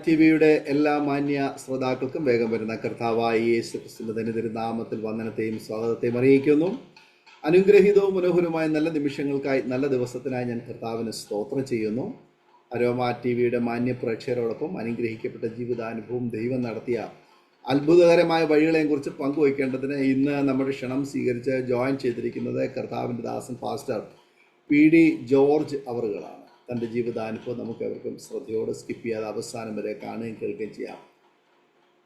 T വിയുടെ എല്ലാ മാന്യ ശ്രോതാക്കൾക്കും വേഗം വരുന്ന കർത്താവായ യേശു ക്രിസ്തുവിന്റെ തിരുനാമത്തിൽ വന്ദനത്തെയും സ്വാഗതത്തെയും അറിയിക്കുന്നു. അനുഗ്രഹീതവും മനോഹരമായ നല്ല നിമിഷങ്ങൾക്കായി, നല്ല ദിവസത്തിനായി ഞാൻ കർത്താവിന് സ്തോത്രം ചെയ്യുന്നു. അരോമ ടി വിയുടെ മാന്യ പ്രേക്ഷകരോടൊപ്പം അനുഗ്രഹിക്കപ്പെട്ട ജീവിതാനുഭവം, ദൈവം നടത്തിയ അത്ഭുതകരമായ വഴികളെയും കുറിച്ച് പങ്കുവയ്ക്കേണ്ടതിന് ഇന്ന് നമ്മുടെ ക്ഷണം സ്വീകരിച്ച് ജോയിൻ ചെയ്തിരിക്കുന്നത് കർത്താവിൻ്റെ ദാസൻ പാസ്റ്റർ PD ജോർജ് അവറുകളാണ്. തൻ്റെ ജീവിതാനുഭവം നമുക്ക് എവർക്കും ശ്രദ്ധയോടെ സ്കിപ്പ് ചെയ്യാതെ അവസാനം വരെ കാണുകയും കേൾക്കുകയും ചെയ്യാം.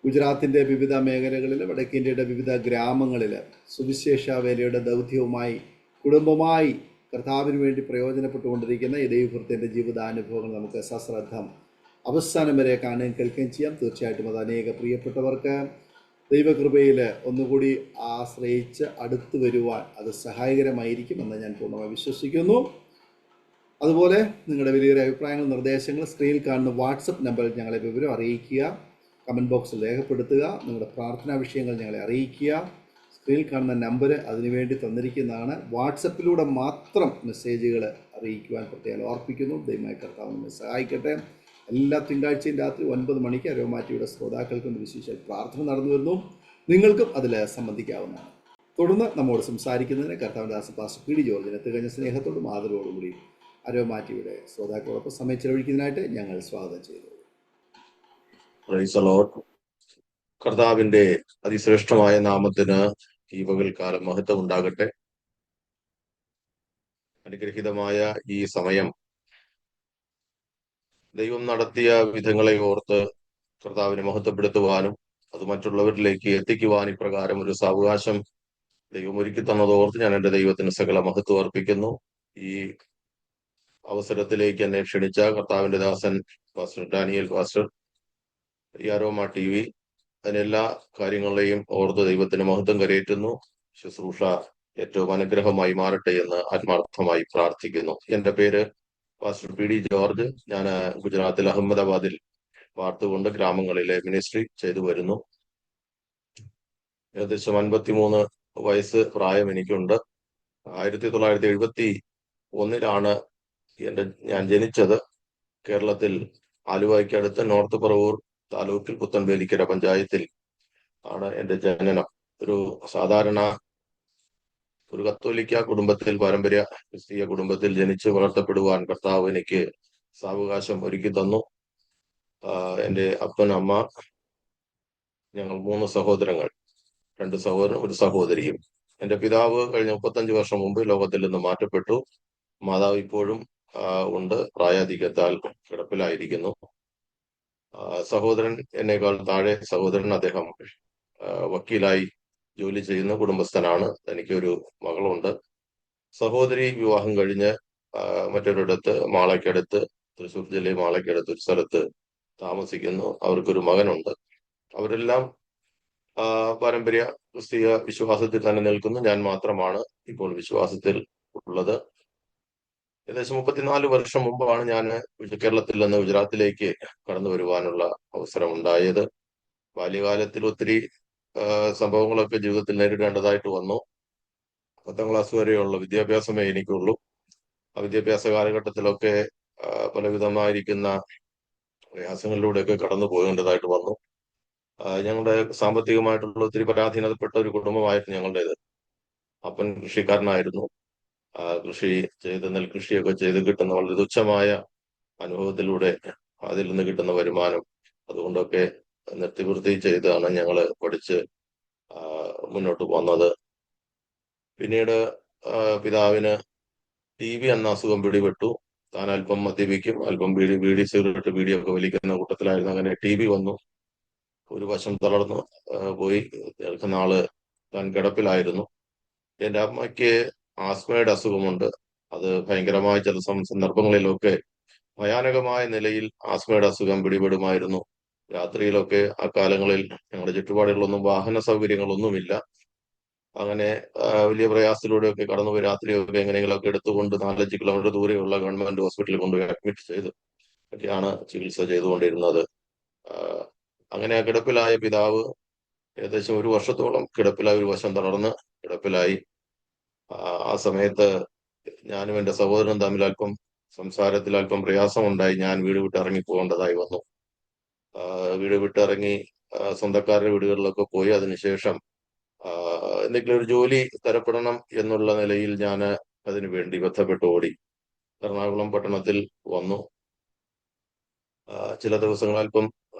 ഗുജറാത്തിൻ്റെ വിവിധ മേഖലകളിൽ, വടക്കേന്ത്യയുടെ വിവിധ ഗ്രാമങ്ങളിൽ സുവിശേഷ വേലയുടെ ദൗത്യവുമായി കുടുംബമായി കർത്താവിന് വേണ്ടി പ്രയോജനപ്പെട്ടുകൊണ്ടിരിക്കുന്ന ഈ ദൈവഭൃത്യൻ്റെ ജീവിതാനുഭവങ്ങൾ നമുക്ക് സശ്രദ്ധം അവസാനം വരെ കാണുകയും കേൾക്കുകയും ചെയ്യാം. തീർച്ചയായിട്ടും അത് അനേക പ്രിയപ്പെട്ടവർക്ക് ദൈവകൃപയിൽ ഒന്നുകൂടി ആശ്രയിച്ച് അടുത്തു വരുവാൻ അത് സഹായകരമായിരിക്കുമെന്ന് ഞാൻ പൂർണ്ണമായി വിശ്വസിക്കുന്നു. അതുപോലെ നിങ്ങളുടെ വലിയൊരു അഭിപ്രായങ്ങൾ, നിർദ്ദേശങ്ങൾ സ്ക്രീനിൽ കാണുന്ന വാട്സപ്പ് നമ്പറിൽ ഞങ്ങളെ വിവരം അറിയിക്കുക. കമൻറ്റ് ബോക്സിൽ രേഖപ്പെടുത്തുക. നിങ്ങളുടെ പ്രാർത്ഥനാ വിഷയങ്ങൾ ഞങ്ങളെ അറിയിക്കുക. സ്ക്രീനിൽ കാണുന്ന നമ്പർ അതിനുവേണ്ടി തന്നിരിക്കുന്നതാണ്. വാട്സപ്പിലൂടെ മാത്രം മെസ്സേജുകൾ അറിയിക്കുവാൻ പ്രത്യേകം ഓർപ്പിക്കുന്നു. ദൈവമായ കർത്താവ് നമ്മെ സഹായിക്കട്ടെ. എല്ലാ തിങ്കളാഴ്ചയും രാത്രി 9 മണിക്ക് അരോമാറ്റിയുടെ ശ്രോതാക്കൾക്കും വിശേഷ പ്രാർത്ഥന നടന്നു വരുന്നു. നിങ്ങൾക്കും അതിൽ സംബന്ധിക്കാവുന്നതാണ്. തുടർന്ന് നമ്മോട് സംസാരിക്കുന്നതിന് കർത്താവിൻ്റെ ദാസൻ പാസ്റ്റർ PD ജോർജിനെ തികഞ്ഞ സ്നേഹത്തോടും ആദരവോടും കൂടി അരോമാറ്റിയുടെ ശ്രോതാക്കളോടൊപ്പം സമയം ചെലവഴിക്കുന്നതിനായിട്ട് ഞങ്ങൾ സ്വാഗതം ചെയ്തു. കർത്താവിന്റെ അതിശ്രേഷ്ഠമായ നാമത്തിന് ഈ പകൽക്കാലം മഹത്വം ഉണ്ടാകട്ടെ. അനുഗ്രഹീതമായ ഈ സമയം ദൈവം നടത്തിയ വിധങ്ങളെ ഓർത്ത് കർത്താവിനെ മഹത്വപ്പെടുത്തുവാനും അത് മറ്റുള്ളവരിലേക്ക് എത്തിക്കുവാൻ ഇപ്രകാരം ഒരു സാവകാശം ദൈവം ഒരുക്കി തന്നതോർത്ത് ഞാൻ എൻ്റെ ദൈവത്തിന് സകല മഹത്വം അർപ്പിക്കുന്നു. ഈ അവസരത്തിലേക്ക് എന്നെ ക്ഷണിച്ച കർത്താവിന്റെ ദാസൻ പാസ്റ്റർ ഡാനിയൽ പാസ്റ്റർ, ഈ അരോമ TV, അതിനെല്ലാ കാര്യങ്ങളെയും ഓർത്ത് ദൈവത്തിന് മഹത്വം കരയേറ്റുന്നു. ശുശ്രൂഷ ഏറ്റവും അനുഗ്രഹമായി മാറട്ടെ എന്ന് ആത്മാർത്ഥമായി പ്രാർത്ഥിക്കുന്നു. എൻ്റെ പേര് പാസ്റ്റർ PD ജോർജ്. ഞാൻ ഗുജറാത്തിൽ അഹമ്മദാബാദിൽ വാർത്തുകൊണ്ട് ഗ്രാമങ്ങളിലെ മിനിസ്ട്രി ചെയ്തു വരുന്നു. ഏകദേശം 53 വയസ്സ് പ്രായം എനിക്കുണ്ട്. 1971 ഞാൻ ജനിച്ചത്. കേരളത്തിൽ ആലുവയ്ക്കടുത്ത് നോർത്ത് പറവൂർ താലൂക്കിൽ പുത്തൻവേലിക്കര പഞ്ചായത്തിൽ ആണ് എൻ്റെ ജനനം. ഒരു സാധാരണ ഒരു കത്തോലിക്ക കുടുംബത്തിൽ, പാരമ്പര്യ ക്രിസ്തീയ കുടുംബത്തിൽ ജനിച്ച് വളർത്തപ്പെടുവാൻ കർത്താവ് എനിക്ക് സാവകാശം ഒരുക്കി തന്നു. എൻ്റെ അപ്പൻ, അമ്മ, ഞങ്ങൾ 3 സഹോദരങ്ങൾ, 2 സഹോദരനും 1 സഹോദരിയും. എൻ്റെ പിതാവ് കഴിഞ്ഞ 35 വർഷം മുമ്പ് ലോകത്തിൽ നിന്ന് മാറ്റപ്പെട്ടു. മാതാവ് ഇപ്പോഴും ഉണ്ട്, പ്രായാധിക്യത്താൽ കിടപ്പിലായിരിക്കുന്നു. സഹോദരൻ എന്നേക്കാൾ താഴെ സഹോദരൻ, അദ്ദേഹം വക്കീലായി ജോലി ചെയ്യുന്ന കുടുംബസ്ഥനാണ്. എനിക്കൊരു മകളുണ്ട്. സഹോദരി വിവാഹം കഴിഞ്ഞ് മറ്റൊരിടത്ത്, മാളയ്ക്കടുത്ത്, തൃശ്ശൂർ ജില്ലയിൽ മാളയ്ക്കടുത്ത് ഒരു സ്ഥലത്ത് താമസിക്കുന്നു. അവർക്കൊരു മകനുണ്ട്. അവരെല്ലാം പാരമ്പര്യ ക്രിസ്തീയ വിശ്വാസത്തിൽ തന്നെ നിൽക്കുന്നു. ഞാൻ മാത്രമാണ് ഇപ്പോൾ വിശ്വാസത്തിൽ ഉള്ളത്. ഏകദേശം 34 വർഷം മുമ്പാണ് ഞാൻ കേരളത്തിൽ നിന്ന് ഗുജറാത്തിലേക്ക് കടന്നു വരുവാനുള്ള അവസരം ഉണ്ടായത്. ബാല്യകാലത്തിൽ ഒത്തിരി സംഭവങ്ങളൊക്കെ ജീവിതത്തിൽ നേരിടേണ്ടതായിട്ട് വന്നു. 10ാം ക്ലാസ് വരെയുള്ള വിദ്യാഭ്യാസമേ എനിക്കുള്ളൂ. ആ വിദ്യാഭ്യാസ കാലഘട്ടത്തിലൊക്കെ പലവിധമായിരിക്കുന്ന പ്രയാസങ്ങളിലൂടെയൊക്കെ കടന്നു പോകേണ്ടതായിട്ട് വന്നു. ഞങ്ങളുടെ സാമ്പത്തികമായിട്ടുള്ള ഒത്തിരി പരാധീനതപ്പെട്ട ഒരു കുടുംബമായിരുന്നു ഞങ്ങളുടേത്. അപ്പൻ കൃഷിക്കാരനായിരുന്നു. കൃഷി ചെയ്ത്, നെൽകൃഷിയൊക്കെ ചെയ്ത് കിട്ടുന്ന വളരെ തുച്ഛമായ അനുഭവത്തിലൂടെ അതിൽ നിന്ന് കിട്ടുന്ന വരുമാനം അതുകൊണ്ടൊക്കെ നിർത്തിവൃത്തി ചെയ്താണ് ഞങ്ങൾ പഠിച്ച് മുന്നോട്ട് പോന്നത്. പിന്നീട് പിതാവിന് TB എന്ന അസുഖം പിടിപെട്ടു. താൻ അല്പം മദ്യപിക്കും, അല്പം ബീഡി സിഗരറ്റ്, ബീഡിയൊക്കെ വലിക്കുന്ന കൂട്ടത്തിലായിരുന്നു. അങ്ങനെ TB വന്നു. ഒരു വശം തളർന്നു പോയി. ദീർഘനാള് താൻ കിടപ്പിലായിരുന്നു. എൻ്റെ അമ്മയ്ക്ക് ആസ്മയുടെ അസുഖമുണ്ട്. അത് ഭയങ്കരമായ ചില സന്ദർഭങ്ങളിലൊക്കെ ഭയാനകമായ നിലയിൽ ആസ്മയുടെ അസുഖം പിടിപെടുമായിരുന്നു. രാത്രിയിലൊക്കെ ആ കാലങ്ങളിൽ ഞങ്ങളുടെ ചുറ്റുപാടുകളൊന്നും വാഹന സൗകര്യങ്ങളൊന്നുമില്ല. അങ്ങനെ വലിയ പ്രയാസത്തിലൂടെയൊക്കെ കടന്നുപോയി രാത്രിയൊക്കെ എങ്ങനെയെങ്കിലുമൊക്കെ എടുത്തുകൊണ്ട് 4-5 കിലോമീറ്റർ ദൂരെയുള്ള ഗവൺമെന്റ് ഹോസ്പിറ്റലിൽ കൊണ്ടുപോയി അഡ്മിറ്റ് ചെയ്ത് ഒക്കെയാണ് ചികിത്സ ചെയ്തുകൊണ്ടിരുന്നത്. അങ്ങനെ കിടപ്പിലായ പിതാവ് ഏകദേശം 1 വർഷത്തോളം കിടപ്പിലായി, ഒരു വശം തളർന്ന് കിടപ്പിലായി. ആ സമയത്ത് ഞാനും എൻ്റെ സഹോദരനും തമ്മിൽ സംസാരത്തിൽ അല്പം പ്രയാസമുണ്ടായി. ഞാൻ വീട് വിട്ട് ഇറങ്ങി പോകേണ്ടതായി വന്നു. വീട് വിട്ടിറങ്ങി സ്വന്തക്കാരുടെ വീടുകളിലൊക്കെ പോയി. അതിനുശേഷം എന്തെങ്കിലും ഒരു ജോലി തരപ്പെടണം എന്നുള്ള നിലയിൽ ഞാൻ അതിനു വേണ്ടി ബന്ധപ്പെട്ട് ഓടി. എറണാകുളം പട്ടണത്തിൽ വന്നു. ചില ദിവസങ്ങൾ അല്പം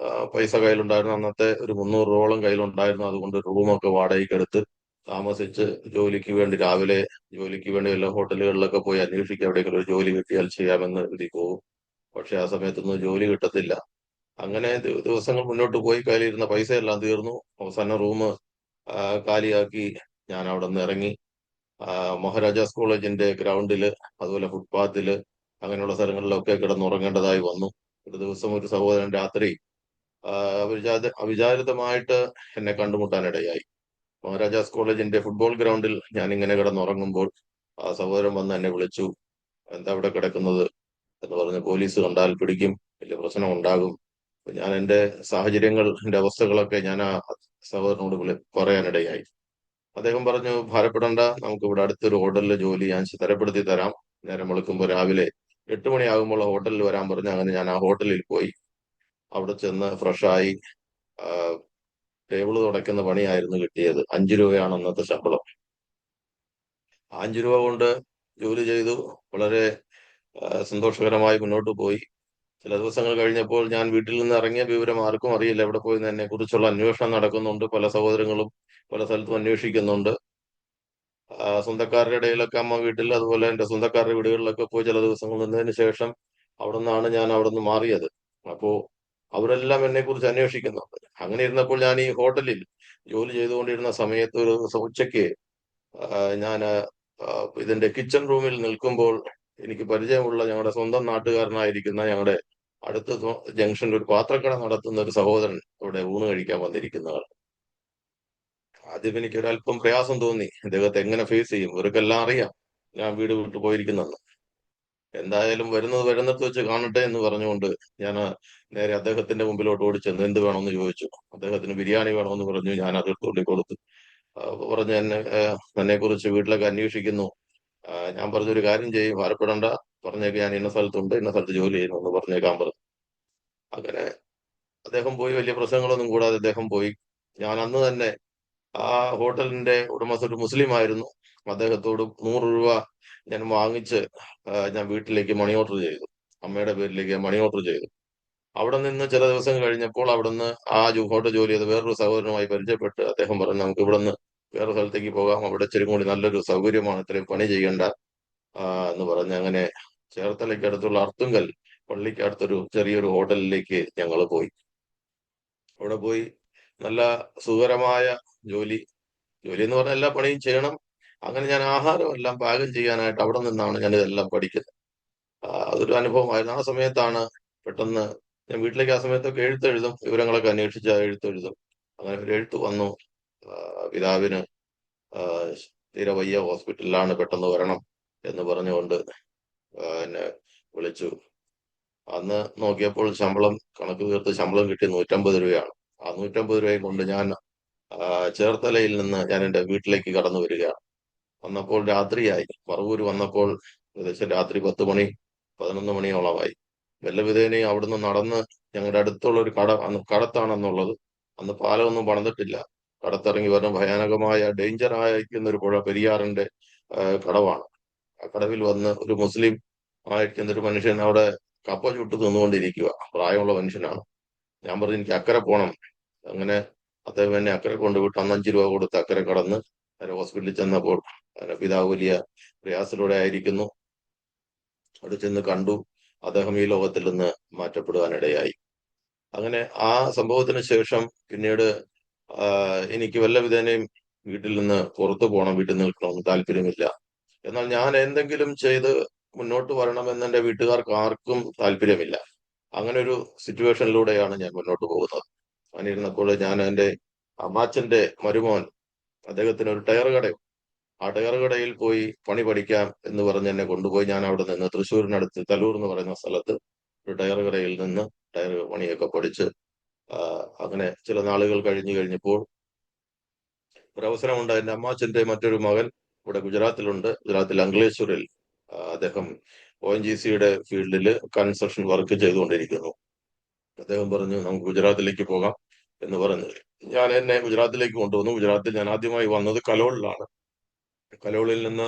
പൈസ കയ്യിലുണ്ടായിരുന്നു. അന്നത്തെ ഒരു 300 രൂപയോളം കയ്യിലുണ്ടായിരുന്നു. അതുകൊണ്ട് റൂമൊക്കെ വാടകയ്ക്ക് എടുത്ത് താമസിച്ച് ജോലിക്ക് വേണ്ടി രാവിലെ ജോലിക്ക് വേണ്ടി എല്ലാ ഹോട്ടലുകളിലൊക്കെ പോയി അന്വേഷിക്കുക, എവിടെയെങ്കിലും ഒരു ജോലി കിട്ടിയാൽ ചെയ്യാമെന്ന് കരുതി പോകും. പക്ഷെ ആ സമയത്തൊന്നും ജോലി കിട്ടത്തില്ല. അങ്ങനെ ദിവസങ്ങൾ മുന്നോട്ട് പോയി. കയ്യിലിരുന്ന പൈസയെല്ലാം തീർന്നു. അവസാനം റൂം കാലിയാക്കി ഞാൻ അവിടെ നിന്ന് ഇറങ്ങി. മഹാരാജാസ് കോളേജിന്റെ ഗ്രൗണ്ടില്, അതുപോലെ ഫുട്പാത്തില്, അങ്ങനെയുള്ള സ്ഥലങ്ങളിലൊക്കെ കിടന്നുറങ്ങേണ്ടതായി വന്നു. ഒരു ദിവസം ഒരു സഹോദരൻ രാത്രി അവിചാരിതമായിട്ട് എന്നെ കണ്ടുമുട്ടാനിടയായി. മഹാരാജാസ് കോളേജിന്റെ ഫുട്ബോൾ ഗ്രൗണ്ടിൽ ഞാൻ ഇങ്ങനെ കിടന്നുറങ്ങുമ്പോൾ ആ സഹോദരൻ വന്ന് എന്നെ വിളിച്ചു. എന്താ ഇവിടെ കിടക്കുന്നത് എന്ന് പറഞ്ഞ്, പോലീസ് കണ്ടാൽ പിടിക്കും, വലിയ പ്രശ്നം ഉണ്ടാകും. ഞാൻ എന്റെ സാഹചര്യങ്ങൾ, എന്റെ അവസ്ഥകളൊക്കെ ഞാൻ ആ സഹോദരനോട് പറയാനിടയായി. അദ്ദേഹം പറഞ്ഞു, ഭാരപ്പെടേണ്ട, നമുക്ക് ഇവിടെ അടുത്തൊരു ഹോട്ടലിൽ ജോലി ഞാൻ സ്ഥിരപ്പെടുത്തി തരാം. നേരം വെളുക്കുമ്പോൾ രാവിലെ 8 മണിയാകുമ്പോൾ ഹോട്ടലിൽ വരാൻ പറഞ്ഞു. അങ്ങനെ ഞാൻ ആ ഹോട്ടലിൽ പോയി. അവിടെ ചെന്ന് ഫ്രഷായി. ടേബിള് തുടയ്ക്കുന്ന പണിയായിരുന്നു കിട്ടിയത്. 5 രൂപയാണ് അന്നത്തെ ശമ്പളം. 5 രൂപ കൊണ്ട് ജോലി ചെയ്തു. വളരെ സന്തോഷകരമായി മുന്നോട്ട് പോയി. ചില ദിവസങ്ങൾ കഴിഞ്ഞപ്പോൾ ഞാൻ വീട്ടിൽ നിന്ന് ഇറങ്ങിയ വിവരം ആർക്കും അറിയില്ല. എവിടെ പോയി എന്നെ കുറിച്ചുള്ള അന്വേഷണം നടക്കുന്നുണ്ട്. പല സഹോദരങ്ങളും പല സ്ഥലത്തും അന്വേഷിക്കുന്നുണ്ട്. സ്വന്തക്കാരുടെ ഇടയിലൊക്കെ, അമ്മ വീട്ടിൽ, അതുപോലെ എന്റെ സ്വന്തക്കാരുടെ വീടുകളിലൊക്കെ പോയി ചില ദിവസങ്ങൾ നിന്നതിന് ശേഷം അവിടെ നിന്നാണ് ഞാൻ അവിടെ നിന്ന് മാറിയത്. അപ്പോ അവരെല്ലാം എന്നെ കുറിച്ച് അന്വേഷിക്കുന്നുണ്ട്. അങ്ങനെ ഇരുന്നപ്പോൾ ഞാൻ ഈ ഹോട്ടലിൽ ജോലി ചെയ്തുകൊണ്ടിരുന്ന സമയത്ത് ഒരു ദിവസം ഉച്ചയ്ക്ക് ഞാൻ ഇതിന്റെ കിച്ചൺ റൂമിൽ നിൽക്കുമ്പോൾ എനിക്ക് പരിചയമുള്ള ഞങ്ങളുടെ സ്വന്തം നാട്ടുകാരനായിരിക്കുന്ന, ഞങ്ങളുടെ അടുത്ത ജംഗ്ഷനിൽ ഒരു പാത്രക്കട നടത്തുന്ന ഒരു സഹോദരൻ ഇവിടെ ഊണ് കഴിക്കാൻ വന്നിരിക്കുന്നതാണ്. ആദ്യം എനിക്ക് ഒരല്പം പ്രയാസം തോന്നി. ഇദ്ദേഹത്തെ എങ്ങനെ ഫേസ് ചെയ്യും? ഇവർക്കെല്ലാം അറിയാം ഞാൻ വീട് വിട്ടു പോയിരിക്കുന്നെന്ന്. എന്തായാലും വരുന്നിടത്ത് വെച്ച് കാണട്ടെ എന്ന് പറഞ്ഞുകൊണ്ട് ഞാൻ നേരെ അദ്ദേഹത്തിന്റെ മുമ്പിലോട്ട് ഓടിച്ചെന്ന് എന്ത് വേണമെന്ന് ചോദിച്ചു. അദ്ദേഹത്തിന് ബിരിയാണി വേണമെന്ന് പറഞ്ഞു. ഞാൻ അത് എടുത്തുകൊണ്ട് കൊടുത്തു. പറഞ്ഞു, എന്നെ കുറിച്ച് വീട്ടിലൊക്കെ അന്വേഷിക്കുന്നു. ഞാൻ പറഞ്ഞൊരു കാര്യം ചെയ്യും, ഭാരപ്പെടണ്ട, പറഞ്ഞേക്ക്, ഞാൻ ഇന്ന സ്ഥലത്തുണ്ട്, ഇന്ന സ്ഥലത്ത് ജോലി ചെയ്യുന്നു എന്ന് പറഞ്ഞേക്കാൻ പറഞ്ഞു. അങ്ങനെ അദ്ദേഹം പോയി. വലിയ പ്രശ്നങ്ങളൊന്നും കൂടാതെ അദ്ദേഹം പോയി. ഞാൻ അന്ന് തന്നെ ആ ഹോട്ടലിന്റെ ഉടമസ്ഥ ഒരു മുസ്ലിം ആയിരുന്നു. അദ്ദേഹത്തോട് 100 രൂപ ഞാൻ വാങ്ങിച്ച് ഞാൻ വീട്ടിലേക്ക് മണി ഓർഡർ ചെയ്തു. അമ്മയുടെ പേരിലേക്ക് മണി ഓർഡർ ചെയ്തു. അവിടെ നിന്ന് ചില ദിവസം കഴിഞ്ഞപ്പോൾ അവിടുന്ന് ആ ഹോട്ടൽ ജോലി ചെയ്ത് വേറൊരു സഹോദരനുമായി പരിചയപ്പെട്ട് അദ്ദേഹം പറഞ്ഞു, നമുക്ക് ഇവിടെ നിന്ന് വേറെ സ്ഥലത്തേക്ക് പോകാം, അവിടെ ഇച്ചിരി കൂടി നല്ലൊരു സൗകര്യമാണ്, ഇത്രയും പണി ചെയ്യണ്ട എന്ന് പറഞ്ഞ് അങ്ങനെ ചേർത്തലയ്ക്ക് അടുത്തുള്ള അർത്തുങ്കൽ പള്ളിക്ക് അടുത്തൊരു ചെറിയൊരു ഹോട്ടലിലേക്ക് ഞങ്ങൾ പോയി. അവിടെ പോയി നല്ല സുഖകരമായ ജോലി എന്ന് പറഞ്ഞാൽ എല്ലാ പണിയും ചെയ്യണം. അങ്ങനെ ഞാൻ ആഹാരം എല്ലാം പാകം ചെയ്യാനായിട്ട് അവിടെ നിന്നാണ് ഞാൻ ഇതെല്ലാം പഠിക്കുന്നത്. അതൊരു അനുഭവമായിരുന്നു. ആ സമയത്താണ് പെട്ടെന്ന് ഞാൻ വീട്ടിലേക്ക്, ആ സമയത്തൊക്കെ എഴുത്തെഴുതും, വിവരങ്ങളൊക്കെ അന്വേഷിച്ച് എഴുത്തെഴുതും. അങ്ങനെ ഒരു എഴുത്ത് വന്നു. പിതാവിന് തീരെ വയ്യ, ഹോസ്പിറ്റലിലാണ്, പെട്ടെന്ന് വരണം എന്ന് പറഞ്ഞുകൊണ്ട് എന്നെ വിളിച്ചു. അന്ന് നോക്കിയപ്പോൾ ശമ്പളം കണക്ക് തീർത്ത് ശമ്പളം കിട്ടി 150 രൂപയാണ്. ആ 150 രൂപയും കൊണ്ട് ഞാൻ ചേർത്തലയിൽ നിന്ന് ഞാൻ എൻ്റെ വീട്ടിലേക്ക് കടന്നു വരികയാണ്. വന്നപ്പോൾ രാത്രിയായി. പറവൂര് വന്നപ്പോൾ ഏകദേശം രാത്രി 10 മണി 11 മണിയോളമായി. വല്ലവിധേനയും അവിടുന്ന് നടന്ന് ഞങ്ങളുടെ അടുത്തുള്ള ഒരു കടത്താണെന്നുള്ളത്. അന്ന് പാലമൊന്നും പണിതിട്ടില്ല. കടത്തിറങ്ങി വരുന്ന ഭയാനകമായ ഡേഞ്ചർ ആയിരിക്കുന്ന ഒരു പുഴ, പെരിയാറിന്റെ കടവാണ്. ആ കടവിൽ വന്ന് ഒരു മുസ്ലിം ആയിരിക്കുന്ന ഒരു മനുഷ്യൻ അവിടെ കപ്പ ചുട്ട് തിന്നുകൊണ്ടിരിക്കുക. പ്രായമുള്ള മനുഷ്യനാണ്. ഞാൻ പറഞ്ഞു, എനിക്ക് അക്കരെ പോകണം. അങ്ങനെ അദ്ദേഹം എന്നെ അക്കരെ കൊണ്ടുവിട്ട് അന്ന് 5 രൂപ കൊടുത്ത് അക്കരെ കടന്ന് ഹോസ്പിറ്റലിൽ ചെന്നപ്പോൾ പിതാവ് വലിയ പ്രയാസത്തിലൂടെ ആയിരിക്കുന്നു. അവിടെ ചെന്ന് കണ്ടു. അദ്ദേഹം ഈ ലോകത്തിൽ നിന്ന് മാറ്റപ്പെടുവാനിടയായി. അങ്ങനെ ആ സംഭവത്തിന് ശേഷം പിന്നീട് എനിക്ക് വല്ല വിധേനയും വീട്ടിൽ നിന്ന് പുറത്തു പോകണം, വീട്ടിൽ നിൽക്കണമെന്ന് താല്പര്യമില്ല. എന്നാൽ ഞാൻ എന്തെങ്കിലും ചെയ്ത് മുന്നോട്ട് വരണമെന്ന് എൻ്റെ വീട്ടുകാർക്ക് ആർക്കും താല്പര്യമില്ല. അങ്ങനെ ഒരു സിറ്റുവേഷനിലൂടെയാണ് ഞാൻ മുന്നോട്ട് പോകുന്നത്. അങ്ങനെ ഇരുന്നപ്പോൾ ഞാൻ എൻ്റെ അമ്മാച്ചന്റെ മരുമോൻ, അദ്ദേഹത്തിന് ഒരു ടയർ കടയും, ആ ടയർ കടയിൽ പോയി പണി പഠിക്കാം എന്ന് പറഞ്ഞ് എന്നെ കൊണ്ടുപോയി. ഞാൻ അവിടെ നിന്ന് തൃശ്ശൂരിനടുത്ത് തലൂർ എന്ന് പറയുന്ന സ്ഥലത്ത് ഒരു ടയർ കടയിൽ നിന്ന് ടയർ പണിയൊക്കെ പഠിച്ച് അങ്ങനെ ചില നാളുകൾ കഴിഞ്ഞപ്പോൾ ഒരവസരമുണ്ട്. എൻ്റെ അമ്മാച്ചന്റെ മറ്റൊരു മകൻ ഇവിടെ ഗുജറാത്തിലുണ്ട്. ഗുജറാത്തിൽ അങ്കലേശ്വറിൽ അദ്ദേഹം ONGCയുടെ ഫീൽഡിൽ കൺസ്ട്രക്ഷൻ വർക്ക് ചെയ്തുകൊണ്ടിരിക്കുന്നു. അദ്ദേഹം പറഞ്ഞു നമുക്ക് ഗുജറാത്തിലേക്ക് പോകാം എന്ന് പറഞ്ഞു. എന്നെ ഗുജറാത്തിലേക്ക് കൊണ്ടുവന്നു. ഗുജറാത്തിൽ ഞാൻ ആദ്യമായി വന്നത് കലോളിലാണ്. കലോളിൽ നിന്ന്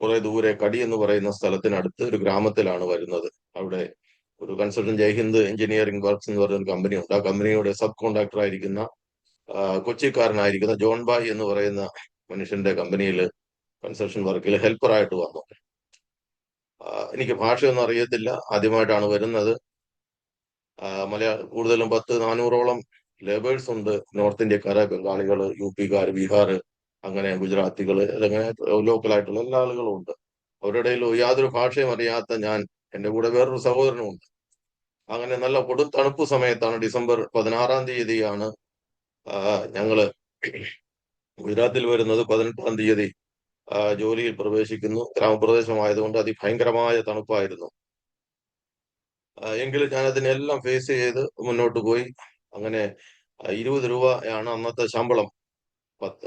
കുറെ ദൂരെ കടി എന്ന് പറയുന്ന സ്ഥലത്തിനടുത്ത് ഒരു ഗ്രാമത്തിലാണ് വരുന്നത്. അവിടെ ഒരു കൺസൾട്ടന്റ് ജയ്ഹിന്ദ് എഞ്ചിനീയറിംഗ് വർക്ക്സ് എന്ന് പറയുന്ന കമ്പനി ഉണ്ട്. ആ കമ്പനിയുടെ സബ് കോൺട്രാക്ടർ ആയിരിക്കുന്ന കൊച്ചിക്കാരനായിരിക്കുന്ന ജോൺ ബായ് എന്ന് പറയുന്ന മനുഷ്യന്റെ കമ്പനിയിൽ കൺസ്ട്രക്ഷൻ വർക്കിൽ ഹെൽപ്പറായിട്ട് വന്നു. എനിക്ക് ഭാഷയൊന്നും അറിയത്തില്ല, ആദ്യമായിട്ടാണ് വരുന്നത്. കൂടുതലും 10-400ഓളം ലേബേഴ്സ് ഉണ്ട്. നോർത്ത് ഇന്ത്യക്കാര്, ബംഗാളികള്, UP-ക്കാര്, ബീഹാർ, അങ്ങനെ ഗുജറാത്തികള്, അങ്ങനെ ലോക്കലായിട്ടുള്ള എല്ലാ ആളുകളും ഉണ്ട്. അവരുടെ ഇടയിൽ യാതൊരു ഭാഷയും അറിയാത്ത ഞാൻ, എന്റെ കൂടെ വേറൊരു സഹോദരനുമുണ്ട്. അങ്ങനെ നല്ല കൊടും തണുപ്പ് സമയത്താണ്, ഡിസംബർ 16-ാം തീയതിയാണ് ഞങ്ങള് ഗുജറാത്തിൽ വരുന്നത്. 18-ാം തീയതി ജോലിയിൽ പ്രവേശിക്കുന്നു. ഗ്രാമപ്രദേശമായതുകൊണ്ട് അതിഭയങ്കരമായ തണുപ്പായിരുന്നു. എങ്കിലും ഞാൻ അതിനെല്ലാം ഫേസ് ചെയ്ത് മുന്നോട്ട് പോയി. അങ്ങനെ 20 രൂപയാണ് അന്നത്തെ ശമ്പളം.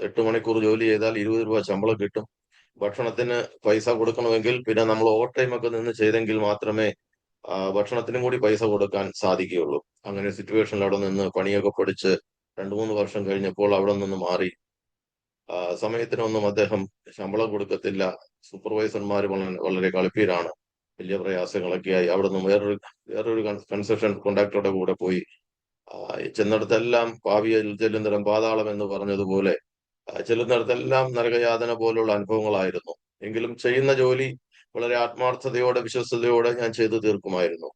8 മണിക്കൂർ ജോലി ചെയ്താൽ 20 രൂപ ശമ്പളം കിട്ടും. ഭക്ഷണത്തിന് പൈസ കൊടുക്കണമെങ്കിൽ പിന്നെ നമ്മൾ ഓവർ ടൈം ഒക്കെ നിന്ന് ചെയ്തെങ്കിൽ മാത്രമേ ഭക്ഷണത്തിനും കൂടി പൈസ കൊടുക്കാൻ സാധിക്കുകയുള്ളൂ. അങ്ങനെ സിറ്റുവേഷനിൽ അവിടെ നിന്ന് പണിയൊക്കെ പഠിച്ച് 2-3 വർഷം കഴിഞ്ഞപ്പോൾ അവിടെ നിന്ന് മാറി. സമയത്തിനൊന്നും അദ്ദേഹം ശമ്പളം കൊടുക്കത്തില്ല. സൂപ്പർവൈസർമാർ വളരെ കളിപ്പീരാണ്. വലിയ പ്രയാസങ്ങളൊക്കെയായി അവിടെ നിന്ന് വേറൊരു കൺസ്ട്രക്ഷൻ കോൺട്രാക്ടറുടെ കൂടെ പോയി. ചെന്നിടത്തെല്ലാം പാവിയിൽ ചെല്ലുന്നിടം പാതാളം എന്ന് പറഞ്ഞതുപോലെ ചെല്ലുന്നിടത്തെല്ലാം നരകയാതന പോലുള്ള അനുഭവങ്ങളായിരുന്നു. എങ്കിലും ചെയ്യുന്ന ജോലി വളരെ ആത്മാർത്ഥതയോടെ, വിശ്വസ്തയോടെ ഞാൻ ചെയ്തു തീർക്കുമായിരുന്നു.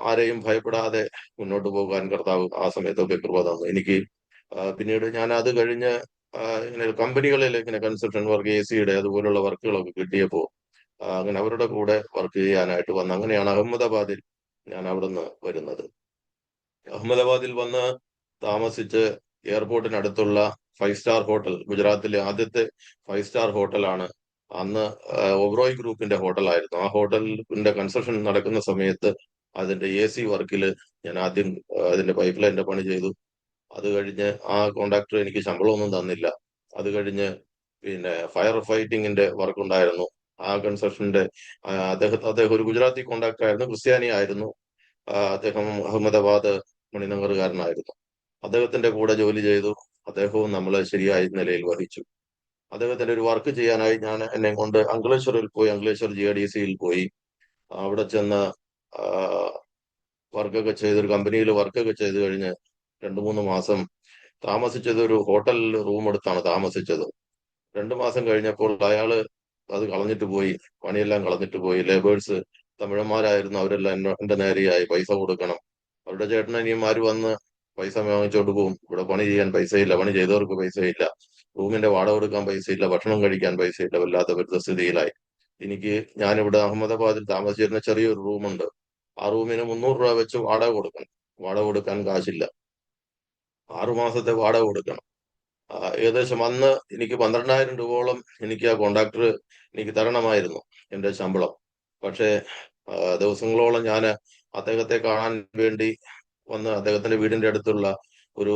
ആരെയും ഭയപ്പെടാതെ മുന്നോട്ട് പോകാൻ കർത്താവ് ആ സമയത്തൊക്കെ കൃപ തന്നു എനിക്ക്. പിന്നീട് ഞാൻ അത് കഴിഞ്ഞ് ഇങ്ങനെ കമ്പനികളിൽ ഇങ്ങനെ കൺസ്ട്രക്ഷൻ വർക്ക്, AC-യുടെ അതുപോലുള്ള വർക്കുകളൊക്കെ കിട്ടിയപ്പോൾ അങ്ങനെ അവരുടെ കൂടെ വർക്ക് ചെയ്യാനായിട്ട് വന്നു. അങ്ങനെയാണ് അഹമ്മദാബാദിൽ ഞാൻ അവിടുന്ന് വരുന്നത്. അഹമ്മദാബാദിൽ വന്ന് താമസിച്ച് എയർപോർട്ടിനടുത്തുള്ള 5-സ്റ്റാർ ഹോട്ടൽ, ഗുജറാത്തിലെ ആദ്യത്തെ 5-സ്റ്റാർ ഹോട്ടലാണ്. അന്ന് ഒബ്റോയ് ഗ്രൂപ്പിന്റെ ഹോട്ടലായിരുന്നു. ആ ഹോട്ടലിന്റെ കൺസ്ട്രക്ഷൻ നടക്കുന്ന സമയത്ത് അതിന്റെ AC വർക്കിൽ ഞാൻ ആദ്യം അതിന്റെ പൈപ്പ് ലൈനിന്റെ പണി ചെയ്തു. അത് കഴിഞ്ഞ് ആ കോൺട്രാക്ടർ എനിക്ക് ശമ്പളമൊന്നും തന്നില്ല. അത് കഴിഞ്ഞ് പിന്നെ ഫയർ ഫൈറ്റിങ്ങിന്റെ വർക്ക് ഉണ്ടായിരുന്നു. ആ കൺസ്ട്രക്ഷന്റെ അദ്ദേഹം ഒരു ഗുജറാത്തി കോൺട്രാക്ടർ ആയിരുന്നു, ക്രിസ്ത്യാനി ആയിരുന്നു. അദ്ദേഹം അഹമ്മദാബാദ് മണിനഗറുകാരനായിരുന്നു. അദ്ദേഹത്തിന്റെ കൂടെ ജോലി ചെയ്തു. അദ്ദേഹവും നമ്മളെ ശരിയായ നിലയിൽ വഹിച്ചു. അദ്ദേഹത്തിന്റെ ഒരു വർക്ക് ചെയ്യാനായി എന്നെ കൊണ്ട് അങ്കളേശ്വറിൽ പോയി, അങ്കളേശ്വർ GIDC-യിൽ പോയി. അവിടെ ചെന്ന് വർക്കൊക്കെ ചെയ്ത്, ഒരു കമ്പനിയിൽ വർക്കൊക്കെ ചെയ്ത് കഴിഞ്ഞ് 2-3 മാസം താമസിച്ചത് ഒരു ഹോട്ടലിൽ റൂം എടുത്താണ് താമസിച്ചത്. 2 മാസം കഴിഞ്ഞപ്പോൾ അയാള് അത് കളഞ്ഞിട്ട് പോയി, പണിയെല്ലാം കളഞ്ഞിട്ട് പോയി. ലേബേഴ്സ് തമിഴന്മാരായിരുന്നു, അവരെല്ലാം എന്റെ നേരെയായി പൈസ കൊടുക്കണം. അവരുടെ ചേട്ടനനിയന്മാര് വന്ന് പൈസ വാങ്ങിച്ചോണ്ട് പോകും. ഇവിടെ പണി ചെയ്യാൻ പൈസയില്ല, പണി ചെയ്തവർക്ക് പൈസയില്ല, റൂമിന്റെ വാടക കൊടുക്കാൻ പൈസയില്ല, ഭക്ഷണം കഴിക്കാൻ പൈസയില്ല. വല്ലാത്ത പരിതസ്ഥിതിയിലായി. ഞാനിവിടെ അഹമ്മദാബാദിൽ താമസിച്ചിരുന്ന ചെറിയൊരു റൂമുണ്ട്. ആ റൂമിന് 300 രൂപ വെച്ച് വാടക കൊടുക്കണം. വാടക കൊടുക്കാൻ കാശില്ല. 6 മാസത്തെ വാടക കൊടുക്കണം. ഏകദേശം അന്ന് എനിക്ക് 12,000 രൂപയോളം എനിക്ക് ആ കോൺട്രാക്ടർ എനിക്ക് തരണമായിരുന്നു, എന്റെ ശമ്പളം. പക്ഷേ ദിവസങ്ങളോളം ഞാൻ അദ്ദേഹത്തെ കാണാൻ വേണ്ടി വന്ന് അദ്ദേഹത്തിന്റെ വീടിന്റെ അടുത്തുള്ള ഒരു